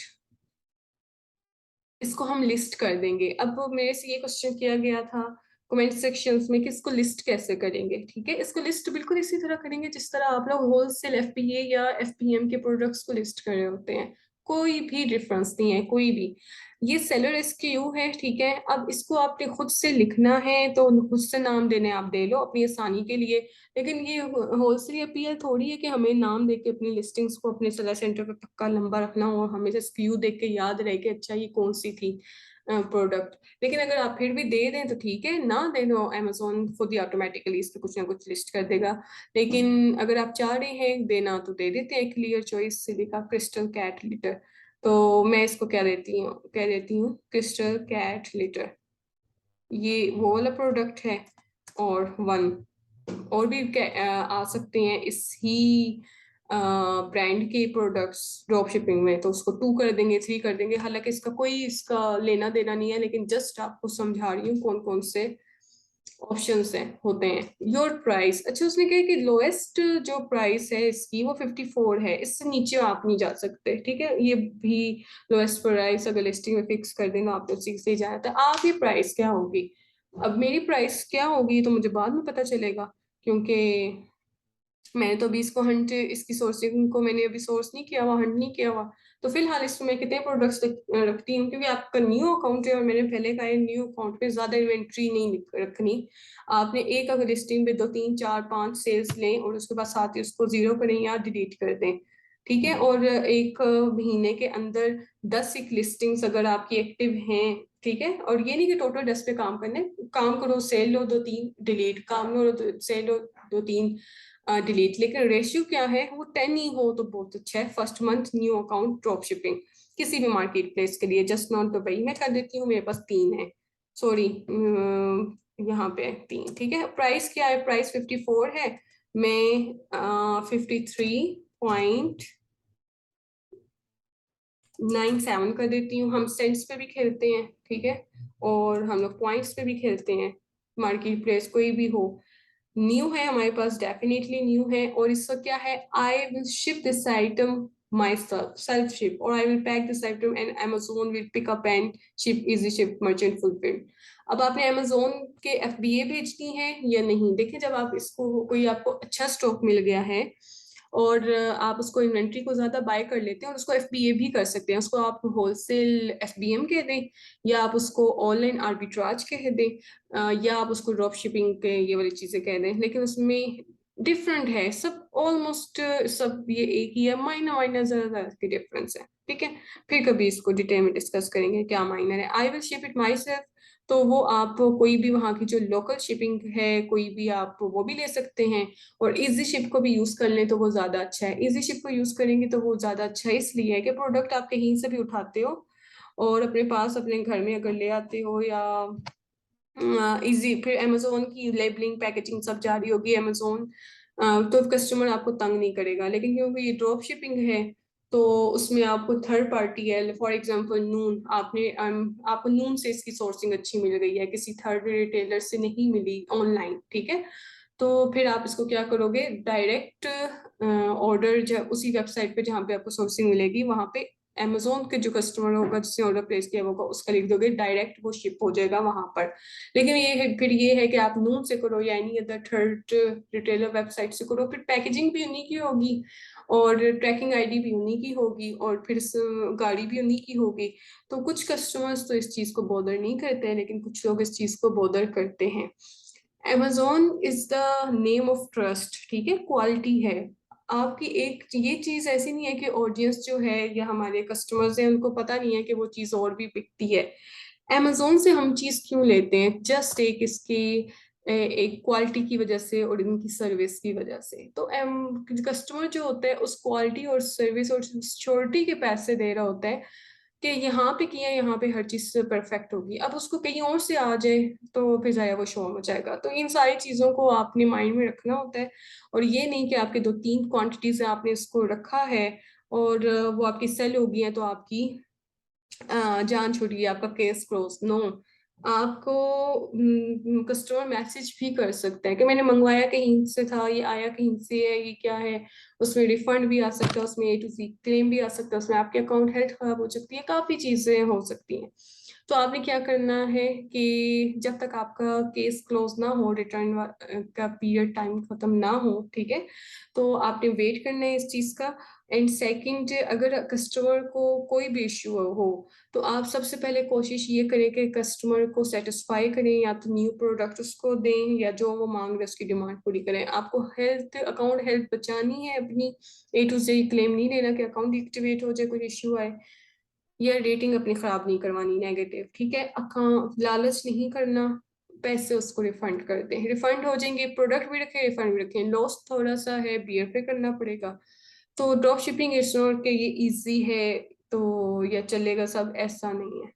इसको हम लिस्ट कर देंगे। अब मेरे से ये क्वेश्चन किया गया था कमेंट सेक्शंस में कि इसको लिस्ट कैसे करेंगे। ठीक है, इसको लिस्ट बिल्कुल इसी तरह करेंगे जिस तरह आप लोग होलसेल एफपीए या एफपीएम के प्रोडक्ट्स को लिस्ट कर रहे होते हैं। कोई भी डिफरेंस नहीं है, कोई भी। ये सेलर एसक्यू है, ठीक है। अब इसको आपने खुद से लिखना है तो खुद से नाम देने आप दे लो अपनी आसानी के लिए, लेकिन ये होलसेल अपील थोड़ी है कि हमें नाम देके अपनी लिस्टिंग्स को अपने सेलर सेंटर पे पक्का लंबा रखना हो, हमें से स्क्यू देख के याद रहे कि अच्छा ये कौन सी थी प्रोडक्ट। लेकिन अगर आप फिर भी दे दें तो ठीक है, ना दे दो, अमेजोन खुद ही ऑटोमेटिकली इस पे कुछ ना कुछ लिस्ट कर देगा। लेकिन अगर आप चाह रहे हैं देना तो दे देते हैं। Clear choice silica crystal cat litter, तो मैं इसको क्या देती हूँ क्रिस्टल कैट लिटर। ये वो वाला प्रोडक्ट है। और वन और भी आ सकते हैं इस ही ब्रांड के प्रोडक्ट्स ड्रॉप शिपिंग में, तो उसको 2 कर देंगे, 3 कर देंगे। हालांकि इसका कोई इसका लेना देना नहीं है, लेकिन जस्ट आपको समझा रही हूँ कौन कौन से ऑप्शंस हैं होते हैं। योर प्राइस, अच्छा उसने कहा कि लोएस्ट जो प्राइस है इसकी वो 54 है, इससे नीचे आप नहीं जा सकते। ठीक है, ये भी लोएस्ट प्राइस अगर लिस्टिंग में फिक्स कर देंगे आप तो उसी से जाए। तो आप ये प्राइस क्या होगी, अब मेरी प्राइस क्या होगी तो मुझे बाद में पता चलेगा, क्योंकि मैंने तो अभी इसको हंट, इसकी सोर्सिंग को मैंने अभी सोर्स नहीं किया हुआ, हंट नहीं किया हुआ। तो फिलहाल इसमें मैं कितने प्रोडक्ट्स रखती हूँ, क्योंकि आपका न्यू अकाउंट है और मैंने पहले कहा है न्यू अकाउंट पे ज्यादा इन्वेंट्री नहीं रखनी। आपने एक अगर लिस्टिंग पे 2 3 4 5 सेल्स लें और उसके बाद साथ ही उसको जीरो करें या डिलीट कर दें। ठीक है, और एक महीने के अंदर 10 एक लिस्टिंग्स अगर आपकी एक्टिव हैं, ठीक है, और ये नहीं कि टोटल 10 पे काम करने, काम करो सेल लो 2 3 डिलीट, काम लो सेल लो 2 3 डिलीट, लेकिन रेशियो क्या है वो 10 ही हो तो बहुत अच्छा है। First month new account drop shipping किसी भी मार्केट प्लेस के लिए, जस्ट नॉट दुबई मैं कर देती हूँ, मेरे पास 3 है, सॉरी यहाँ पे 3। ठीक है, प्राइस क्या है, प्राइस 54 है। मैं 53.97 कर देती हूँ। हम सेंट्स पे भी खेलते हैं, ठीक है, और हम लोग पॉइंट्स पे भी खेलते हैं, मार्केट प्लेस कोई भी हो। न्यू है हमारे पास, डेफिनेटली न्यू है। और इसका क्या है, I will ship this item myself ship, और I will pack this item and Amazon will pick up and ship, easy ship, merchant fulfilled. अब आपने Amazon के एफबीए भेजनी है या नहीं, देखिए जब आप इसको कोई आपको अच्छा स्टॉक मिल गया है और आप उसको इन्वेंट्री को ज्यादा बाय कर लेते हैं और उसको एफबीए भी कर सकते हैं, उसको आप होलसेल एफबीएम कह दें या आप उसको ऑनलाइन आर्बिट्राज कह दें, या आप उसको ड्रॉप शिपिंग के ये वाली चीजें कह दें, लेकिन उसमें डिफरेंट है सब, ऑलमोस्ट सब ये एक ही है, माइनर माइनर जरा की डिफरेंस है। ठीक है, फिर कभी इसको डिटेल में डिस्कस करेंगे क्या माइनर है। I will ship it my self, तो वो आप कोई भी वहाँ की जो लोकल शिपिंग है कोई भी आप वो भी ले सकते हैं। और इजी शिप को भी यूज कर लें तो वो ज्यादा अच्छा है। इजी शिप को यूज करेंगे तो वो ज्यादा अच्छा है, इसलिए है कि प्रोडक्ट आप कहीं से भी उठाते हो और अपने पास अपने घर में अगर ले आते हो, या इजी, फिर अमेजोन की लेबलिंग पैकेजिंग सब जारी होगी अमेजोन, तो कस्टमर आपको तंग नहीं करेगा। लेकिन क्योंकि ये ड्रॉप शिपिंग है तो उसमें आपको थर्ड पार्टी है, फॉर एग्जांपल नून, आपको नून से इसकी सोर्सिंग अच्छी मिल गई है, किसी थर्ड रिटेलर से नहीं मिली ऑनलाइन। ठीक है, तो फिर आप इसको क्या करोगे, डायरेक्ट ऑर्डर जब उसी वेबसाइट पे जहाँ पे आपको सोर्सिंग मिलेगी वहां पे Amazon के जो कस्टमर होगा जिसने ऑर्डर प्लेस किया होगा उसका लिख दोगे, डायरेक्ट वो शिप हो जाएगा वहां पर। लेकिन ये है, फिर ये है कि आप नून से करो या any other third retailer website से करो, फिर पैकेजिंग भी उन्हीं की होगी और ट्रैकिंग आईडी भी उन्हीं की होगी और फिर गाड़ी भी उन्हीं की होगी। तो कुछ कस्टमर्स तो इस चीज को बॉदर नहीं करते हैं, लेकिन कुछ लोग इस चीज को बॉदर करते हैं। Amazon is the name of trust, ठीक है, क्वालिटी है आपकी। एक ये चीज ऐसी नहीं है कि ऑडियंस जो है या हमारे कस्टमर्स हैं उनको पता नहीं है कि वो चीज और भी बिकती है। Amazon से हम चीज क्यों लेते हैं, जस्ट एक इसकी एक क्वालिटी की वजह से और इनकी सर्विस की वजह से। तो कस्टमर जो होता है उस क्वालिटी और सर्विस और सिक्योरिटी के पैसे दे रहा होता है, कि यहाँ पे किया, यहाँ पे हर चीज परफेक्ट होगी, अब उसको कहीं और से आ जाए तो फिर जाया वो शो हो जाएगा। तो इन सारी चीजों को आपने माइंड में रखना होता है, और ये नहीं कि आपके 2-3 क्वांटिटीज आपने इसको रखा है और वो आपकी सेल हो गई है तो आपकी जान छूटी, आपका केस क्लोज। नो, आपको कस्टमर मैसेज भी कर सकते हैं कि मैंने मंगवाया कहीं से था, ये आया कहीं से है, ये क्या है। उसमें रिफंड भी आ सकता है, उसमें A to Z क्लेम भी आ सकता है, उसमें आपके अकाउंट हेल्थ खराब हो सकती है, काफी चीजें हो सकती हैं। तो आपने क्या करना है कि जब तक आपका केस क्लोज ना हो, रिटर्न का पीरियड टाइम खत्म ना हो, ठीक है, तो आपने वेट करना है इस चीज का। एंड सेकंड, अगर कस्टमर को कोई भी इश्यू हो तो आप सबसे पहले कोशिश ये करें कि कस्टमर को सेटिस्फाई करें, या तो न्यू प्रोडक्ट उसको दें या जो वो मांग रहे हैं उसकी डिमांड पूरी करें। आपको हेल्थ अकाउंट हेल्थ बचानी है अपनी, A to Z क्लेम नहीं लेना कि अकाउंट एक्टिवेट हो जाए, कोई इश्यू आए, या रेटिंग अपनी खराब नहीं करवानी नेगेटिव, ठीक है। अकाउंट लालच नहीं करना, पैसे उसको रिफंड कर दें, रिफंड हो जाएंगे, प्रोडक्ट भी रखें रिफंड भी रखें, लॉस थोड़ा सा है बियर पे करना पड़ेगा। तो ड्रॉप शिपिंग इज नॉट के ये इजी है तो या चलेगा सब, ऐसा नहीं है,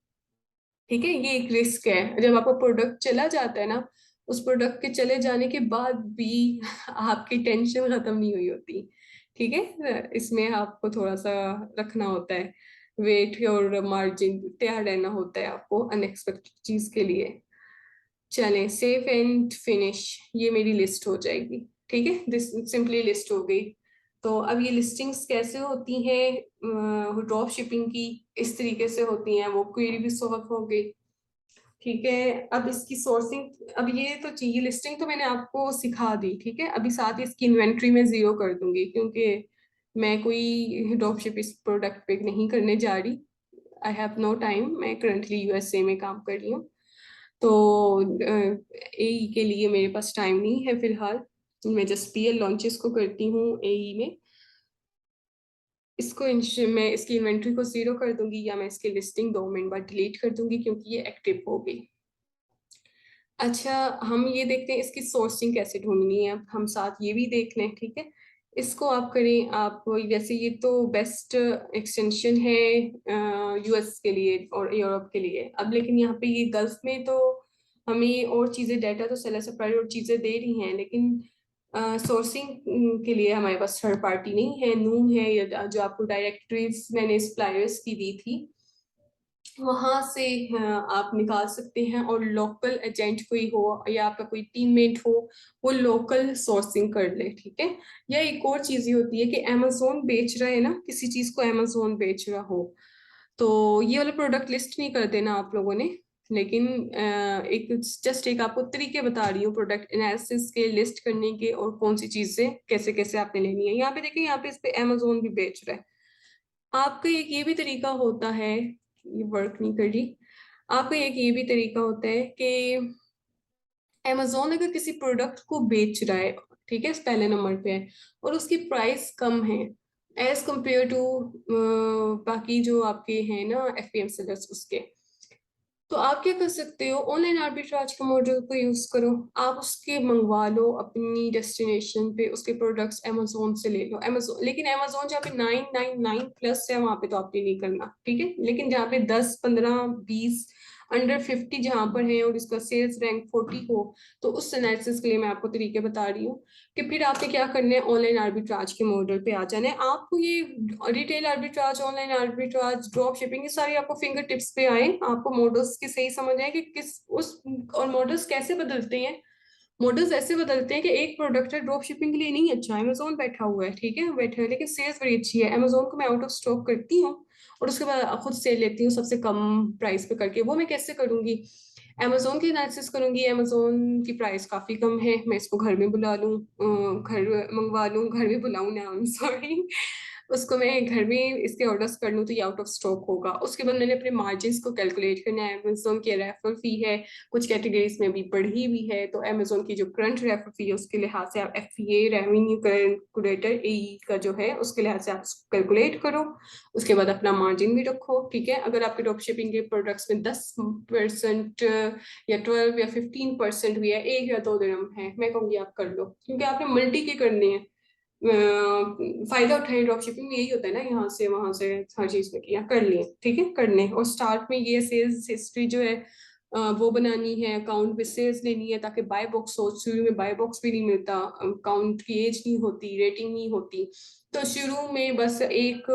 ठीक है। ये एक रिस्क है, जब आपका प्रोडक्ट चला जाता है ना, उस प्रोडक्ट के चले जाने के बाद भी आपकी टेंशन खत्म नहीं हुई होती, ठीक है। इसमें आपको थोड़ा सा रखना होता है, वेट और मार्जिन तैयार रहना होता है आपको अनएक्सपेक्टेड चीज के लिए। चलें, सेव एंड फिनिश, ये मेरी लिस्ट हो जाएगी, ठीक है, दिस सिंपली लिस्ट हो गई। तो अब ये लिस्टिंग्स कैसे होती हैं ड्रॉप शिपिंग की, इस तरीके से होती हैं, वो क्वेरी भी सॉल्व हो गई, ठीक है। अब इसकी सोर्सिंग, अब ये तो चाहिए, लिस्टिंग तो मैंने आपको सिखा दी, ठीक है। अभी साथ ही इसकी इन्वेंट्री में जीरो कर दूंगी, क्योंकि मैं कोई ड्रॉप शिप इस प्रोडक्ट पे नहीं करने जा रही, आई हैव नो टाइम, मैं करंटली USA में काम कर रही हूँ। तो AE के लिए मेरे पास टाइम नहीं है फिलहाल, मैं जस्ट PL लॉन्चेस को करती हूँ AE में। इसको मैं इसकी इन्वेंट्री को जीरो कर दूंगी, या मैं इसकी लिस्टिंग 2 मिनट बाद डिलीट कर दूंगी क्योंकि ये एक्टिव हो गई। अच्छा, हम ये देखते हैं इसकी सोर्सिंग कैसे ढूंढनी है, अब हम साथ ये भी देख लें, ठीक है। इसको आप करें, आप वैसे ये तो बेस्ट एक्सटेंशन है US के लिए और यूरोप के लिए, अब लेकिन यहाँ पे ये गल्फ में तो हमें और चीज़ें, डाटा तो सेलर सप्लायर और चीज़ें दे रही हैं, लेकिन सोर्सिंग के लिए हमारे पास थर्ड पार्टी नहीं है, नून है, या जो आपको डायरेक्टरीज मैंने सप्लायर्स की दी थी वहां से आप निकाल सकते हैं, और लोकल एजेंट कोई हो या आपका कोई टीममेट हो, वो लोकल सोर्सिंग कर ले, ठीक है। या एक और चीज ये होती है कि अमेजोन बेच रहा है ना, किसी चीज को अमेजोन बेच रहा हो, तो ये वाला प्रोडक्ट लिस्ट नहीं कर देना आप लोगों ने, लेकिन एक जस्ट एक आपको तरीके बता रही हूँ प्रोडक्ट एनालिसिस के, लिस्ट करने के, और कौन सी चीजें कैसे कैसे आपने लेनी है। यहाँ पे देखिए, यहाँ पे इस पे अमेजोन भी बेच रहा है। आपका एक ये भी तरीका होता है, ये वर्क नहीं कर रही, आपका एक ये भी तरीका होता है कि अमेजोन अगर किसी प्रोडक्ट को बेच रहा है, ठीक है, पहले नंबर पे है, और उसकी प्राइस कम है एज कंपेयर टू बाकी जो आपके हैं ना FBM सेलर्स उसके, तो आप क्या कर सकते हो, ऑनलाइन आर्बिट्राज का मॉडल को यूज करो, आप उसके मंगवा लो अपनी डेस्टिनेशन पे, उसके प्रोडक्ट्स अमेजोन से ले लो। अमेजोन, लेकिन अमेजोन जहाँ पे 999+ है वहां पे तो आपने नहीं करना, ठीक है। लेकिन जहाँ पे 10, 15, 20 अंडर 50 जहां पर है और इसका सेल्स रैंक 40 हो, तो उस एनालिसिस के लिए मैं आपको तरीके बता रही हूँ कि फिर आपने क्या करना है, ऑनलाइन आर्बिट्राज के मॉडल पे आ जाना है। आपको ये retail arbitrage, online arbitrage, drop shipping, ये सारी आपको फिंगर टिप्स पे आए, आपको मॉडल्स की सही समझ आए कि किस उस, और मॉडल्स कैसे बदलते हैं। मॉडल्स ऐसे बदलते हैं कि एक प्रोडक्ट है ड्रॉप शिपिंग के लिए नहीं अच्छा है, अमेजोन बैठा हुआ है, ठीक है, बैठा है, लेकिन सेल्स बड़ी अच्छी है, अमेजोन को मैं आउट ऑफ स्टॉक करती हूँ और उसके बाद खुद सेल लेती हूँ सबसे कम प्राइस पे करके। वो मैं कैसे करूंगी, अमेजोन की एनालिसिस करूंगी, अमेजोन की प्राइस काफी कम है, मैं इसको घर में बुला लूं, घर मंगवा लूं, घर में बुलाऊं ना, सॉरी, उसको मैं घर में इसके ऑर्डर्स कर लूं तो ये आउट ऑफ स्टॉक होगा। उसके बाद मैंने अपने मार्जिन को कैलकुलेट करना है, अमेजोन की रेफरल फी है, कुछ कैटेगरीज में भी बढ़ी हुई है, तो अमेजोन की जो करंट रेफरल फी है उसके लिहाज से आप FBA रेवेन्यू कैलकुलेटर AE का जो है उसके लिहाज से आप कैलकुलेट करो। उसके बाद अपना मार्जिन भी रखो, ठीक है। अगर आपके ड्रॉप शिपिंग के प्रोडक्ट्स में 10% या 12 या 15% भी है, 1 या 2 दिरहम है, मैं कहूँगी आप कर लो, क्योंकि आपने मल्टी के करने हैं, फायदा उठाए ड्रॉप शिपिंग में, यही होता है ना, यहाँ से वहां से हर चीज में किया, कर लिए, ठीक है, करने और स्टार्ट में ये सेल्स हिस्ट्री जो है वो बनानी है, अकाउंट में सेल्स लेनी है, ताकि बाय बॉक्स हो। शुरू में बाय बॉक्स भी नहीं मिलता, अकाउंट की एज नहीं होती, रेटिंग नहीं होती। तो शुरू में बस एक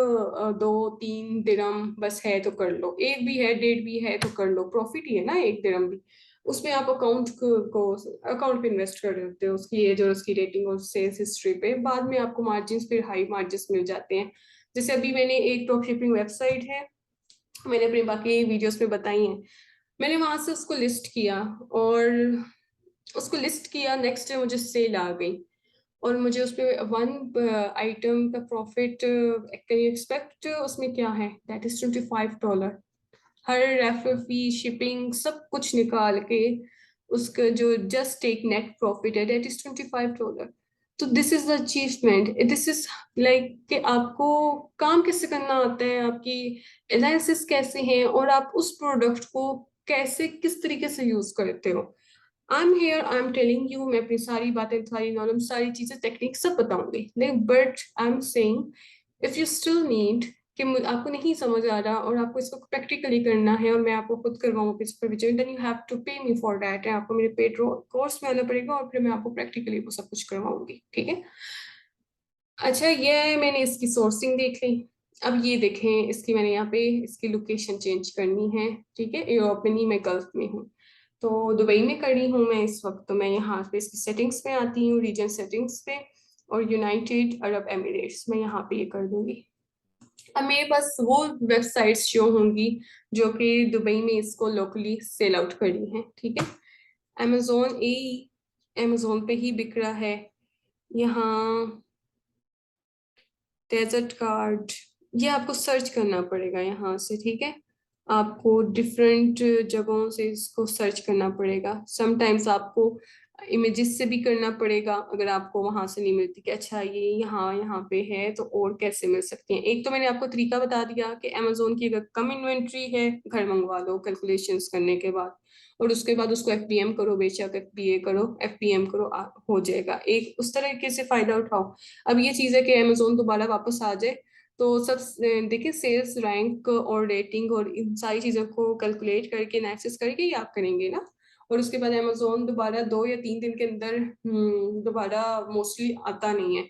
2-3 दिरहम बस है तो कर लो, एक भी है, डेढ़ भी है तो कर लो, प्रॉफिट ही है ना 1 दिरहम भी। उसमें आप अकाउंट पे इन्वेस्ट कर देते हो, उसकी एज और उसकी रेटिंग और सेल्स हिस्ट्री पे। बाद में आपको मार्जिन, फिर हाई मार्जिन मिल जाते हैं। जैसे अभी मैंने एक ड्रॉप शिपिंग वेबसाइट है, मैंने अपनी बाकी वीडियोस में बताई हैं, मैंने वहां से उसको लिस्ट किया, और नेक्स्ट डे मुझे सेल आ गई, और मुझे उसपे 1 आइटम का प्रॉफिट, कैन यू एक्सपेक्ट उसमें क्या है, that is $25। Her refer fee, shipping, सब कुछ निकाल के उसका जो जस्ट एक नेट प्रॉफिट है, दैट इज $25। तो this is the achievement, this is like कि आपको काम कैसे करना आता है, आपकी एनालिसिस कैसे है, और आप उस प्रोडक्ट को कैसे, किस तरीके से यूज करते हो। I am here, I am telling you, मैं अपनी सारी बातें, सारी नॉलेज, सारी चीजें, टेक्निक सब बताऊंगी, लेकिन but I am saying, if you still need कि आपको नहीं समझ आ रहा और आपको इसको प्रैक्टिकली करना है, और मैं आपको खुद करवाऊँ इस पर विजय, देन यू हैव टू पे मी फॉर दैट, है आपको मेरे पेड कोर्स में आना पड़ेगा, और फिर मैं आपको प्रैक्टिकली वो सब कुछ करवाऊंगी, ठीक है। अच्छा, ये मैंने इसकी सोर्सिंग देख ली। अब ये देखें, इसकी मैंने यहाँ पे इसकी लोकेशन चेंज करनी है, ठीक है, यूरोप में नहीं, मैं गल्फ में हूँ, तो दुबई में करी हूँ मैं इस वक्त। तो मैं यहाँ पे इसकी सेटिंग्स में आती हूँ, रीजन सेटिंग्स पे, और यूनाइटेड अरब एमिरेट्स में यहाँ पे ये कर दूंगी। अब मेरे पास वो वेबसाइट्स शो होंगी जो कि दुबई में इसको लोकली सेल आउट करी हैं, ठीक है। अमेजोन अमेजोन पे ही बिक रहा है यहाँ, डेजर्ट कार्ड, ये आपको सर्च करना पड़ेगा यहाँ से, ठीक है। आपको डिफरेंट जगहों से इसको सर्च करना पड़ेगा, समटाइम्स आपको इमेजेस से भी करना पड़ेगा, अगर आपको वहां से नहीं मिलती कि अच्छा ये यहाँ यहाँ पे है तो और कैसे मिल सकती हैं। एक तो मैंने आपको तरीका बता दिया कि अमेजोन की अगर कम इन्वेंट्री है, घर मंगवा लो कैलकुलेशंस करने के बाद, और उसके बाद उसको एफबीएम करो, बेशक एफबीए करो, एफपीएम करो, हो जाएगा। एक उस तरीके से फायदा उठाओ। अब ये चीज है कि अमेजोन दोबारा वापस आ जाए, तो सब देखिए, सेल्स रैंक और रेटिंग और इन सारी चीजों को कैलकुलेट करके, एनालिसिस करके ही आप करेंगे ना। और उसके बाद अमेजोन दोबारा 2 या 3 दिन के अंदर दोबारा मोस्टली आता नहीं है।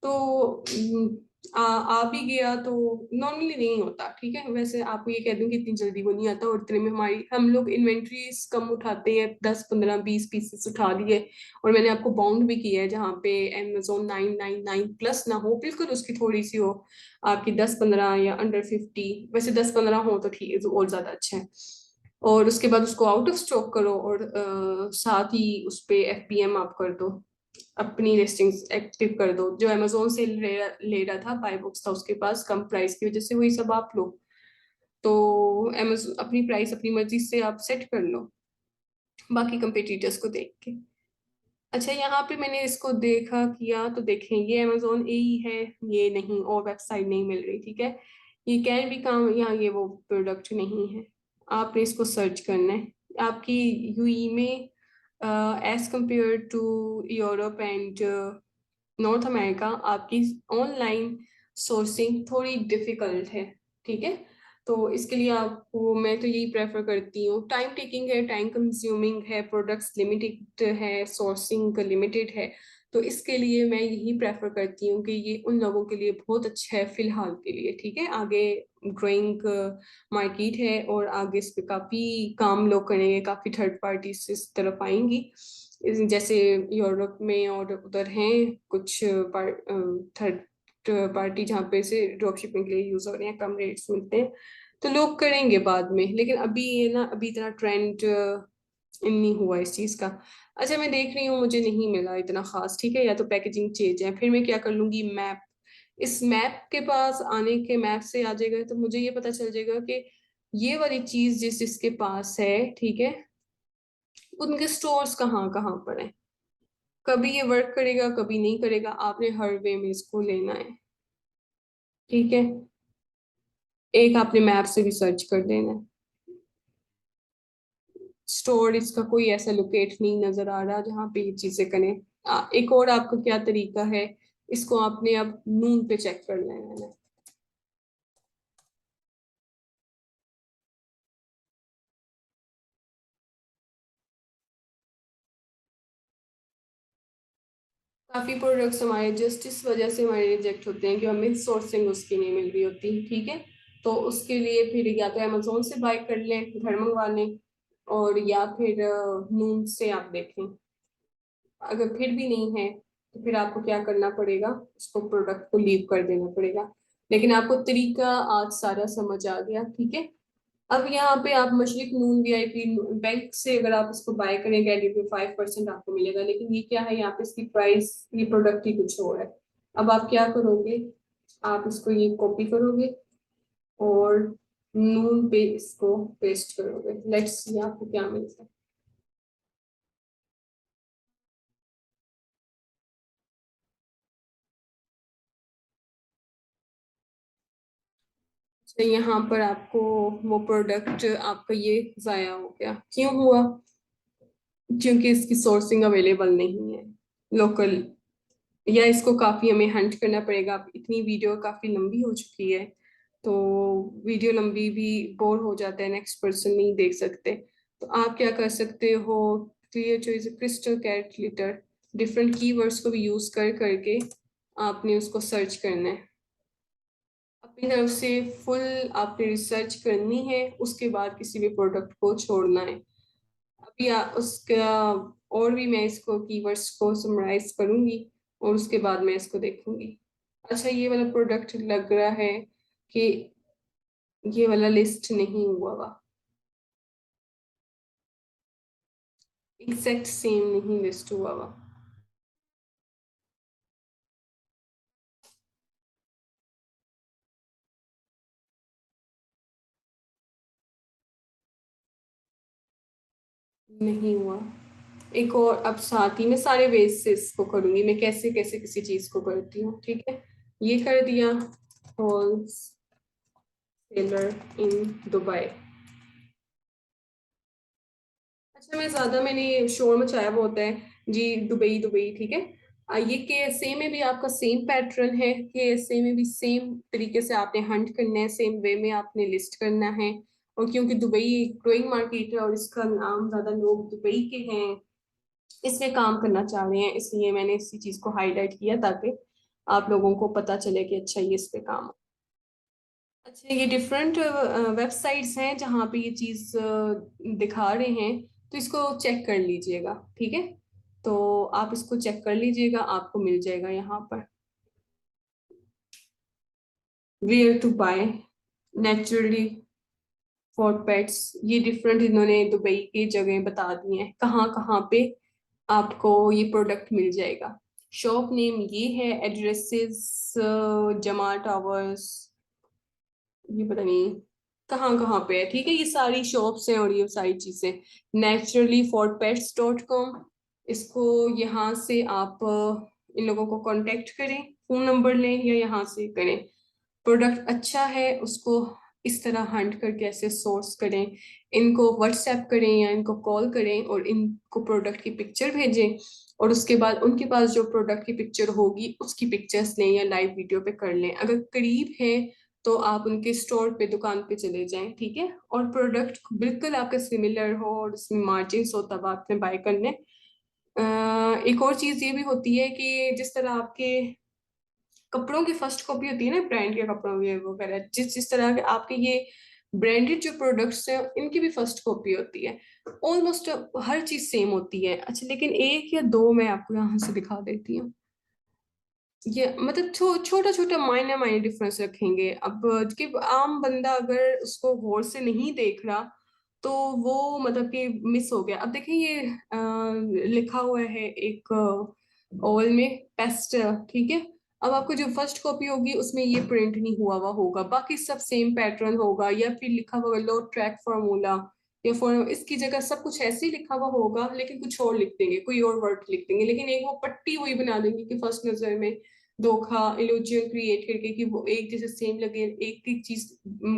तो आ भी गया तो नॉर्मली नहीं होता, ठीक है। वैसे आपको ये कह दूं कि इतनी जल्दी वो नहीं आता, और इतने में हम लोग इन्वेंट्रीज कम उठाते हैं, 10, 15, 20 पीसेस उठा दिए, और मैंने आपको बाउंड भी किया है जहाँ पे अमेजोन 999+ ना हो, बिल्कुल उसकी थोड़ी सी हो, आपकी 10-15 या अंडर 50, वैसे 10-15 हो तो ठीक है, तो और ज्यादा अच्छा है। और उसके बाद उसको आउट ऑफ स्टॉक करो, और साथ ही उस पे एफबीएम आप कर दो, अपनी लिस्टिंग्स एक्टिव कर दो। जो अमेजोन से ले रहा था, बाय बॉक्स था उसके पास कम प्राइस की वजह से, वही सब आप लो। तो अमेजोन अपनी प्राइस अपनी मर्जी से आप सेट कर लो, बाकी कंपटीटर्स को देख के। अच्छा, यहाँ पे मैंने इसको देखा किया तो देखें, ये अमेजोन ए ही है, ये नहीं, और वेबसाइट नहीं मिल रही, ठीक है। ये कैन भी काम, यहाँ ये वो प्रोडक्ट नहीं है। आपने इसको सर्च करना है आपकी यूई में, as compare to Europe and North America, आपकी ऑनलाइन सोर्सिंग थोड़ी डिफिकल्ट है, ठीक है। तो इसके लिए आपको, मैं तो यही प्रेफर करती हूँ, टाइम टेकिंग है, टाइम कंज्यूमिंग है, प्रोडक्ट्स लिमिटेड है, सोर्सिंग लिमिटेड है। तो इसके लिए मैं यही प्रेफर करती हूँ कि ये उन लोगों के लिए बहुत अच्छा है फिलहाल के लिए, ठीक है। आगे ग्रोइंग मार्केट है, और आगे इस पे काफी काम लोग करेंगे, काफी थर्ड पार्टी इस तरफ आएंगी, जैसे यूरोप में और उधर हैं कुछ थर्ड पार्टी जहाँ पे से ड्रॉप शिपिंग के लिए यूज हो रहे हैं, कम रेट्स मिलते हैं, तो लोग करेंगे बाद में। लेकिन अभी ये ना, अभी इतना ट्रेंड नहीं हुआ इस चीज का। अच्छा, मैं देख रही हूँ मुझे नहीं मिला इतना खास, ठीक है, या तो पैकेजिंग चेंज है, फिर मैं क्या कर लूंगी, मैप, इस मैप के पास आने के, मैप से आ जाएगा तो मुझे ये पता चल जाएगा कि ये वाली चीज जिस जिसके पास है, ठीक है, उनके स्टोर्स कहाँ कहाँ पर है। कभी ये वर्क करेगा, कभी नहीं करेगा, आपने हर वे में इसको लेना है, ठीक है। एक आपने मैप से भी सर्च कर देना है, स्टोर इसका कोई ऐसा लोकेट नहीं नजर आ रहा जहाँ पे ये चीजें करें। एक और आपका क्या तरीका है इसको आपने अब नून पे चेक कर लेना है। काफी प्रोडक्ट्स हमारे जस्ट इस वजह से हमारे रिजेक्ट होते हैं कि हमें सोर्सिंग उसकी नहीं मिल रही होती, ठीक है। तो उसके लिए फिर या तो अमेजोन से बाय कर लें, घर मंगवा लें, और या फिर नून से आप देखें। अगर फिर भी नहीं है तो फिर आपको क्या करना पड़ेगा, उसको प्रोडक्ट को लीव कर देना पड़ेगा। लेकिन आपको तरीका आज सारा समझ आ गया, ठीक है। अब यहाँ पे आप मशरिक नून वीआईपी बैंक से अगर आप इसको बाय करेंगे एडिट में 5% आपको मिलेगा, लेकिन ये क्या है, यहाँ पे इसकी प्राइस, ये प्रोडक्ट ही कुछ और है। अब आप क्या करोगे, आप इसको ये कॉपी करोगे और नून पे इसको पेस्ट करोगे। लेट्स सी आपको क्या मिलता है। तो यहाँ पर आपको वो प्रोडक्ट आपका ये जाया हो गया, क्यों हुआ? क्योंकि इसकी सोर्सिंग अवेलेबल नहीं है लोकल, या इसको काफी हमें हंट करना पड़ेगा। अब इतनी वीडियो काफी लंबी हो चुकी है, तो वीडियो लंबी भी बोर हो जाता है, नेक्स्ट पर्सन नहीं देख सकते। तो आप क्या कर सकते हो, clear choice crystal cat glitter, different keywords को भी यूज कर करके आपने उसको सर्च करना है। अपनी तरफ से फुल आपने रिसर्च करनी है, उसके बाद किसी भी प्रोडक्ट को छोड़ना है। अभी उसका और भी मैं इसको कीवर्ड्स को समराइज करूंगी और उसके बाद मैं इसको देखूंगी। अच्छा, ये वाला प्रोडक्ट लग रहा है कि ये वाला लिस्ट नहीं हुआ हुआ, एग्जैक्ट सेम नहीं लिस्ट हुआ हुआ। नहीं हुआ। एक और, अब साथ ही में सारे वेज से इसको करूंगी, मैं कैसे कैसे किसी चीज को करती हूँ, ठीक है। ये कर दिया, होल्स सेलर इन दुबई। अच्छा, मैं ज्यादा मैंने शोर मचाया वो होता है जी, दुबई दुबई, ठीक है। ये केएसए में भी आपका सेम पैटर्न है, केएसए में भी सेम तरीके से आपने हंट करना है, सेम वे में आपने लिस्ट करना है। और क्योंकि दुबई ग्रोइंग मार्केट है और इसका नाम ज्यादा लोग दुबई के हैं, इसमें काम करना चाह रहे हैं, इसलिए मैंने इसी चीज को हाईलाइट किया ताकि आप लोगों को पता चले कि अच्छा ये इस पे काम। अच्छा, ये डिफरेंट वेबसाइट्स हैं जहाँ पे ये चीज दिखा रहे हैं, तो इसको चेक कर लीजिएगा, ठीक है। तो आप इसको चेक कर लीजिएगा, आपको मिल जाएगा यहाँ पर where to buy naturally for pets. ये डिफरेंट इन्होंने दुबई की जगह बता दी हैं कहाँ कहाँ पे आपको ये प्रोडक्ट मिल जाएगा। शॉप नेम ये है, एड्रेसेस जमा टावर्स, ये पता नहीं कहाँ कहाँ पे है, ठीक है। ये सारी शॉप्स हैं और ये सारी चीजें। Naturally for pets dot com, इसको यहाँ से आप इन लोगों को कांटेक्ट करें, फोन नंबर लें या यहाँ से करें। प्रोडक्ट अच्छा है उसको इस तरह हंट करके ऐसे सोर्स करें, इनको व्हाट्सएप करें या इनको कॉल करें और इनको प्रोडक्ट की पिक्चर भेजें। और उसके बाद उनके पास जो प्रोडक्ट की पिक्चर होगी उसकी पिक्चर्स लें या लाइव वीडियो पे कर लें। अगर करीब है तो आप उनके स्टोर पे, दुकान पे चले जाएं, ठीक है। और प्रोडक्ट बिल्कुल आपका सिमिलर हो और उसमें मार्जिन हो तब आपने बाय करने। एक और चीज ये भी होती है कि जिस तरह आपके कपड़ों की फर्स्ट कॉपी होती है ना, ब्रांड के कपड़ों की वगैरह, जिस जिस तरह के आपके ये ब्रांडेड जो प्रोडक्ट्स हैं इनकी भी फर्स्ट कॉपी होती है। ऑलमोस्ट हर चीज सेम होती है। अच्छा, लेकिन एक या दो मैं आपको यहाँ से दिखा देती हूँ। ये मतलब छोटा छोटा माइनर माइनर डिफरेंस रखेंगे। अब कि आम बंदा अगर उसको गौर से नहीं देख रहा तो वो मतलब कि मिस हो गया। अब देखिए ये लिखा हुआ है एक ओवल में पेस्ट, ठीक है। अब आपको जो फर्स्ट कॉपी होगी उसमें ये प्रिंट नहीं हुआ हुआ होगा, बाकी सब सेम पैटर्न होगा, या फिर लिखा हुआ लो ट्रैक फार्मूला या फॉर्म, इसकी जगह सब कुछ ऐसे ही लिखा हुआ होगा, लेकिन कुछ और लिख देंगे, कोई और वर्ड लिख देंगे, लेकिन एक वो पट्टी वही बना देंगे कि फर्स्ट नजर में धोखा, इल्यूजन क्रिएट करके कि वो एक जैसे सेम लगे, एक एक चीज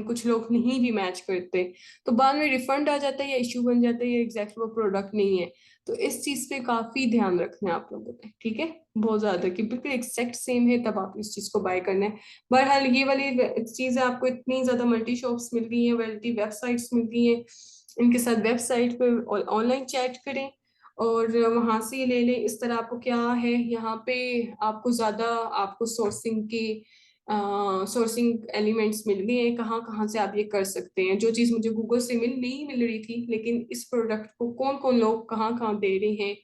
कुछ लोग नहीं भी मैच करते, तो बाद में रिफंड आ जाता है या इश्यू बन जाता है या एग्जैक्ट वो प्रोडक्ट नहीं है। तो इस चीज पे काफी ध्यान रखना है आप लोगों ने, ठीक है, बहुत ज्यादा कि बिल्कुल एक्जैक्ट सेम है तब आप इस चीज को बाय करना है। बहरहाल ये वाली चीजें आपको इतनी ज्यादा मल्टी शॉप्स मिल गई हैं, मल्टी वेबसाइट्स मिल गई हैं, इनके साथ वेबसाइट पे ऑनलाइन चैट करें और वहां से ले लें। इस तरह आपको क्या है यहाँ पे, आपको ज्यादा आपको सोर्सिंग एलिमेंट्स मिल गए हैं, कहाँ कहाँ से आप ये कर सकते हैं। जो चीज़ मुझे गूगल से नहीं मिल रही थी, लेकिन इस प्रोडक्ट को कौन कौन लोग कहाँ कहाँ दे रहे हैं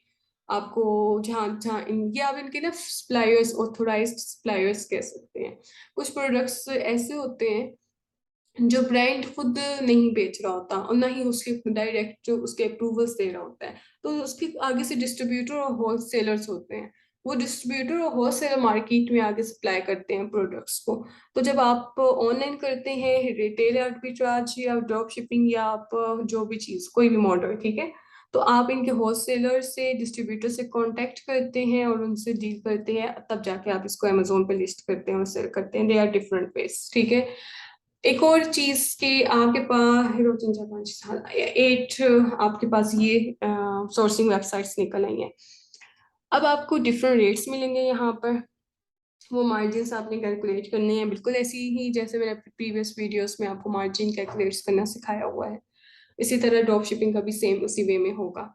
आपको, जहाँ जहाँ ये आप इनके ना सप्लायर्स, ऑथोराइज्ड सप्लायर्स कह सकते हैं। कुछ प्रोडक्ट्स ऐसे होते हैं जो ब्रांड खुद नहीं बेच रहा होता और ना ही उसके डायरेक्ट जो उसके अप्रूवल्स दे रहा होता है, तो उसके आगे से डिस्ट्रीब्यूटर और होलसेलर्स होते हैं। वो डिस्ट्रीब्यूटर और होलसेलर मार्केट में आगे सप्लाई करते हैं प्रोडक्ट्स को। तो जब आप ऑनलाइन करते हैं रिटेल आर्बिट्राज या ड्रॉप शिपिंग या आप जो भी चीज कोई भी मॉडल, ठीक है, तो आप इनके होलसेलर से डिस्ट्रीब्यूटर से कांटेक्ट करते हैं और उनसे डील करते हैं, तब जाके आप इसको अमेजोन पे लिस्ट करते हैं और सेल करते हैं। दे आर डिफरेंट वेज, ठीक है। एक और चीज कि आपके पास हीरो 3 4 5 साल या 8 आपके पास ये सोर्सिंग वेबसाइट्स निकल आई हैं। अब आपको डिफरेंट रेट्स मिलेंगे यहाँ पर। वो मार्जिन आपने कैलकुलेट करने हैं बिल्कुल ऐसी ही जैसे मैंने प्रीवियस वीडियोस में आपको मार्जिन कैलकुलेट करना सिखाया हुआ है। इसी तरह ड्रॉप शिपिंग का भी सेम उसी वे में होगा।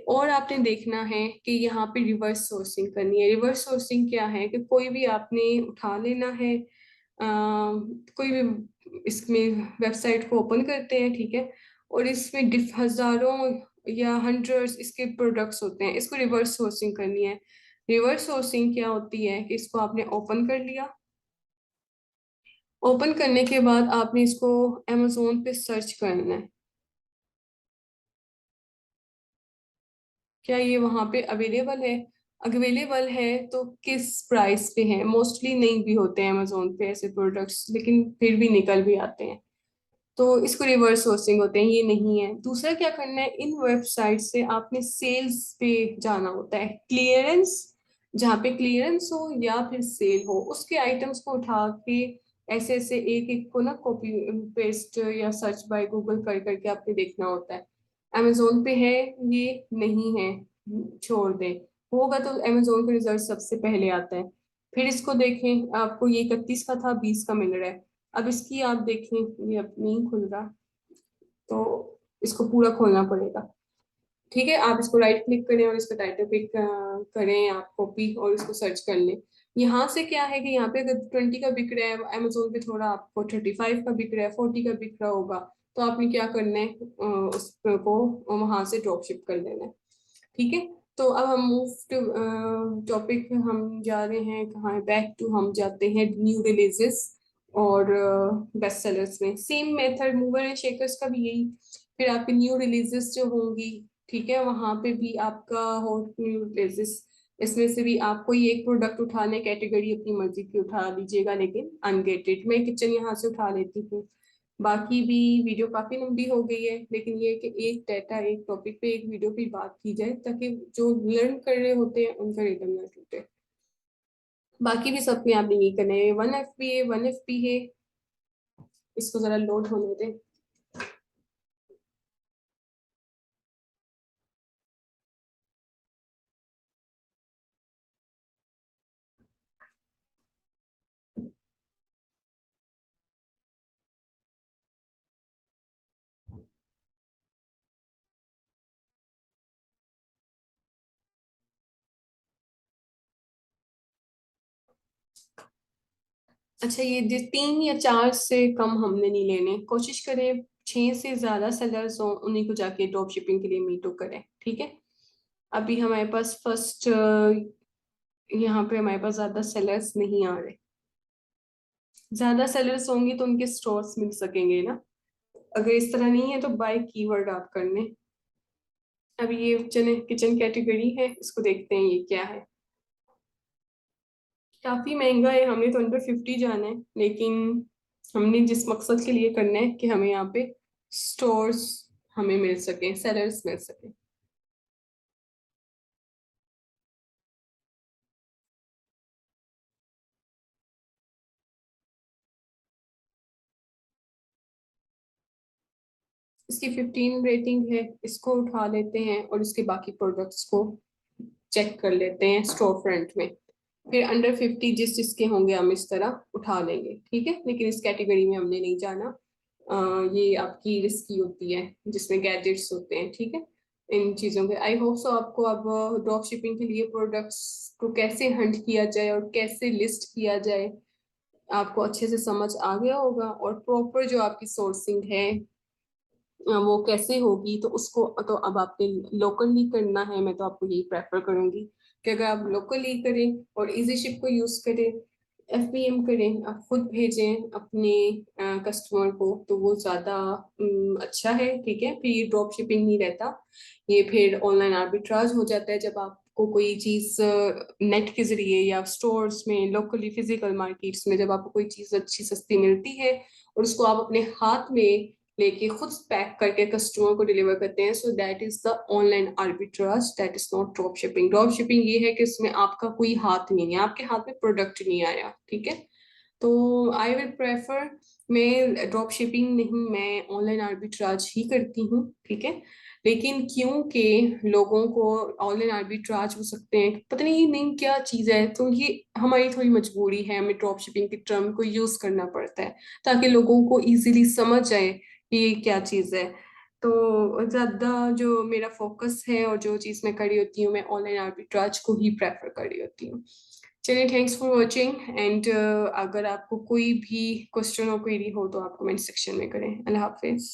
और आपने देखना है कि यहाँ पे रिवर्स सोर्सिंग करनी है। रिवर्स सोर्सिंग क्या है कि कोई भी आपने उठा लेना है, कोई भी इसमें वेबसाइट को ओपन करते हैं, ठीक है, और इसमें डिफ हजारों या हंड्रेड्स इसके प्रोडक्ट्स होते हैं, इसको रिवर्स सोर्सिंग करनी है। रिवर्स सोर्सिंग क्या होती है कि इसको आपने ओपन कर लिया, ओपन करने के बाद आपने इसको अमेजोन पे सर्च करना है, क्या ये वहां पे अवेलेबल है। अवेलेबल है तो किस प्राइस पे है। मोस्टली नहीं भी होते हैं अमेजोन पे ऐसे प्रोडक्ट्स, लेकिन फिर भी निकल भी आते हैं, तो इसको रिवर्स सोर्सिंग होते हैं, ये नहीं है। दूसरा क्या करना है, इन वेबसाइट से आपने सेल्स पे जाना होता है, क्लियरेंस, जहाँ पे क्लियरेंस हो या फिर सेल हो उसके आइटम्स को उठा के ऐसे ऐसे एक एक को ना कॉपी पेस्ट या सर्च बाय गूगल कर करके आपने देखना होता है। अमेजोन पे है, ये नहीं है, छोड़ दें। होगा तो अमेजोन का रिजल्ट सबसे पहले आता है। फिर इसको देखें, आपको ये 31 का था, 20 का मिल रहा है। अब इसकी आप देखें, ये अब नहीं खुल रहा, तो इसको पूरा खोलना पड़ेगा, ठीक है। आप इसको राइट क्लिक करें और इसको टाइटल पिक करें आप कॉपी और इसको सर्च कर लें। यहाँ से क्या है कि यहाँ पे अगर 20 का बिक रहा है अमेजोन पे, थोड़ा आपको 35 का बिक रहा है, 40 का बिक रहा होगा, तो आपने क्या करना है, उसको वहां से ड्रॉप शिप कर देना है, ठीक है। तो अब हम मूव टू टॉपिक, हम जा रहे हैं कहाँ, बैक टू, हम जाते हैं न्यू रिलीजेस और बेस्ट सेलर्स में। Same method mover and shakers का भी यही। फिर आपके न्यू रिलीजेस जो होंगी, ठीक है, वहां पे भी आपका हो न्यू रिलीजेस। इसमें से भी आप कोई एक प्रोडक्ट उठाने, कैटेगरी अपनी मर्जी की उठा लीजिएगा, लेकिन अनगेटेड। मैं किचन यहाँ से उठा लेती हूँ। बाकी भी वीडियो काफी लंबी हो गई है, लेकिन ये है कि एक डाटा एक टॉपिक पे एक वीडियो पे बात की जाए ताकि जो लर्न कर रहे होते हैं उनका रिदम ना टूटे। बाकी भी सब में आपने ये करना है। 1 FP है, 1 FP है, इसको जरा लोड होने दें। अच्छा, ये 3 या 4 से कम हमने नहीं लेने, कोशिश करें 6 से ज्यादा सेलर्स हो, उन्हीं को जाके ड्रॉप शिपिंग के लिए मीटो करें, ठीक है। अभी हमारे पास फर्स्ट, यहाँ पे हमारे पास ज्यादा सेलर्स नहीं आ रहे। ज्यादा सेलर्स होंगे तो उनके स्टोर्स मिल सकेंगे ना। अगर इस तरह नहीं है तो बाय कीवर्ड आप करने। अब ये किचन किचन कैटेगरी है, इसको देखते हैं ये क्या है। काफी महंगा है, हमने तो अंडर 50 जाना है, लेकिन हमने जिस मकसद के लिए करना है कि हमें यहाँ पे स्टोर्स हमें मिल सके, सेलर्स मिल सके। इसकी 15 रेटिंग है, इसको उठा लेते हैं और इसके बाकी प्रोडक्ट्स को चेक कर लेते हैं स्टोर फ्रंट में। फिर अंडर 50 जिस जिसके होंगे हम इस तरह उठा लेंगे, ठीक है। लेकिन इस कैटेगरी में हमने नहीं जाना। ये आपकी रिस्की होती है जिसमें गैजेट्स होते हैं, ठीक है। इन चीज़ों के आई होप सो आपको अब ड्रॉप शिपिंग के लिए प्रोडक्ट्स को कैसे हंट किया जाए और कैसे लिस्ट किया जाए आपको अच्छे से समझ आ गया होगा। और प्रॉपर जो आपकी सोर्सिंग है वो कैसे होगी, तो उसको तो अब आपने लोकली करना है। मैं तो आपको यही प्रेफर करूंगी कि अगर आप लोकली करें और इजी शिप को यूज करें, एफबीएम करें, आप खुद भेजें अपने कस्टमर को, तो वो ज्यादा अच्छा है, ठीक है। फिर ये ड्रॉप शिपिंग नहीं रहता, ये फिर ऑनलाइन आर्बिट्राज हो जाता है। जब आपको कोई चीज नेट के जरिए या स्टोर्स में लोकली फिजिकल मार्केट्स में जब आपको कोई चीज अच्छी सस्ती मिलती है और उसको आप अपने हाथ में लेके खुद पैक करके कस्टमर को डिलीवर करते हैं, so that is the online arbitrage, that is not drop shipping. Drop shipping ये है कि इसमें आपका कोई हाथ नहीं है, आपके हाथ में प्रोडक्ट नहीं आया, ठीक है। तो आई विल प्रेफर, मैं ड्रॉप शिपिंग नहीं, मैं ऑनलाइन आर्बिट्राज ही करती हूँ, ठीक है। लेकिन क्योंकि लोगों को ऑनलाइन आर्बिट्राज हो सकते हैं, पता नहीं क्या चीज़ है, तो ये हमारी थोड़ी मजबूरी है, हमें ड्रॉप शिपिंग के टर्म को यूज करना पड़ता है ताकि लोगों को इजीली समझ आए कि ये क्या चीज़ है। तो ज़्यादा जो मेरा फोकस है और जो चीज़ मैं करी होती हूँ, मैं ऑनलाइन आर्बिट्राज को ही प्रेफर करी होती हूँ। चलिए, थैंक्स फॉर वॉचिंग एंड अगर आपको कोई भी क्वेश्चन और क्वेरी हो तो आप कमेंट सेक्शन में करें। अल्लाह हाफिज।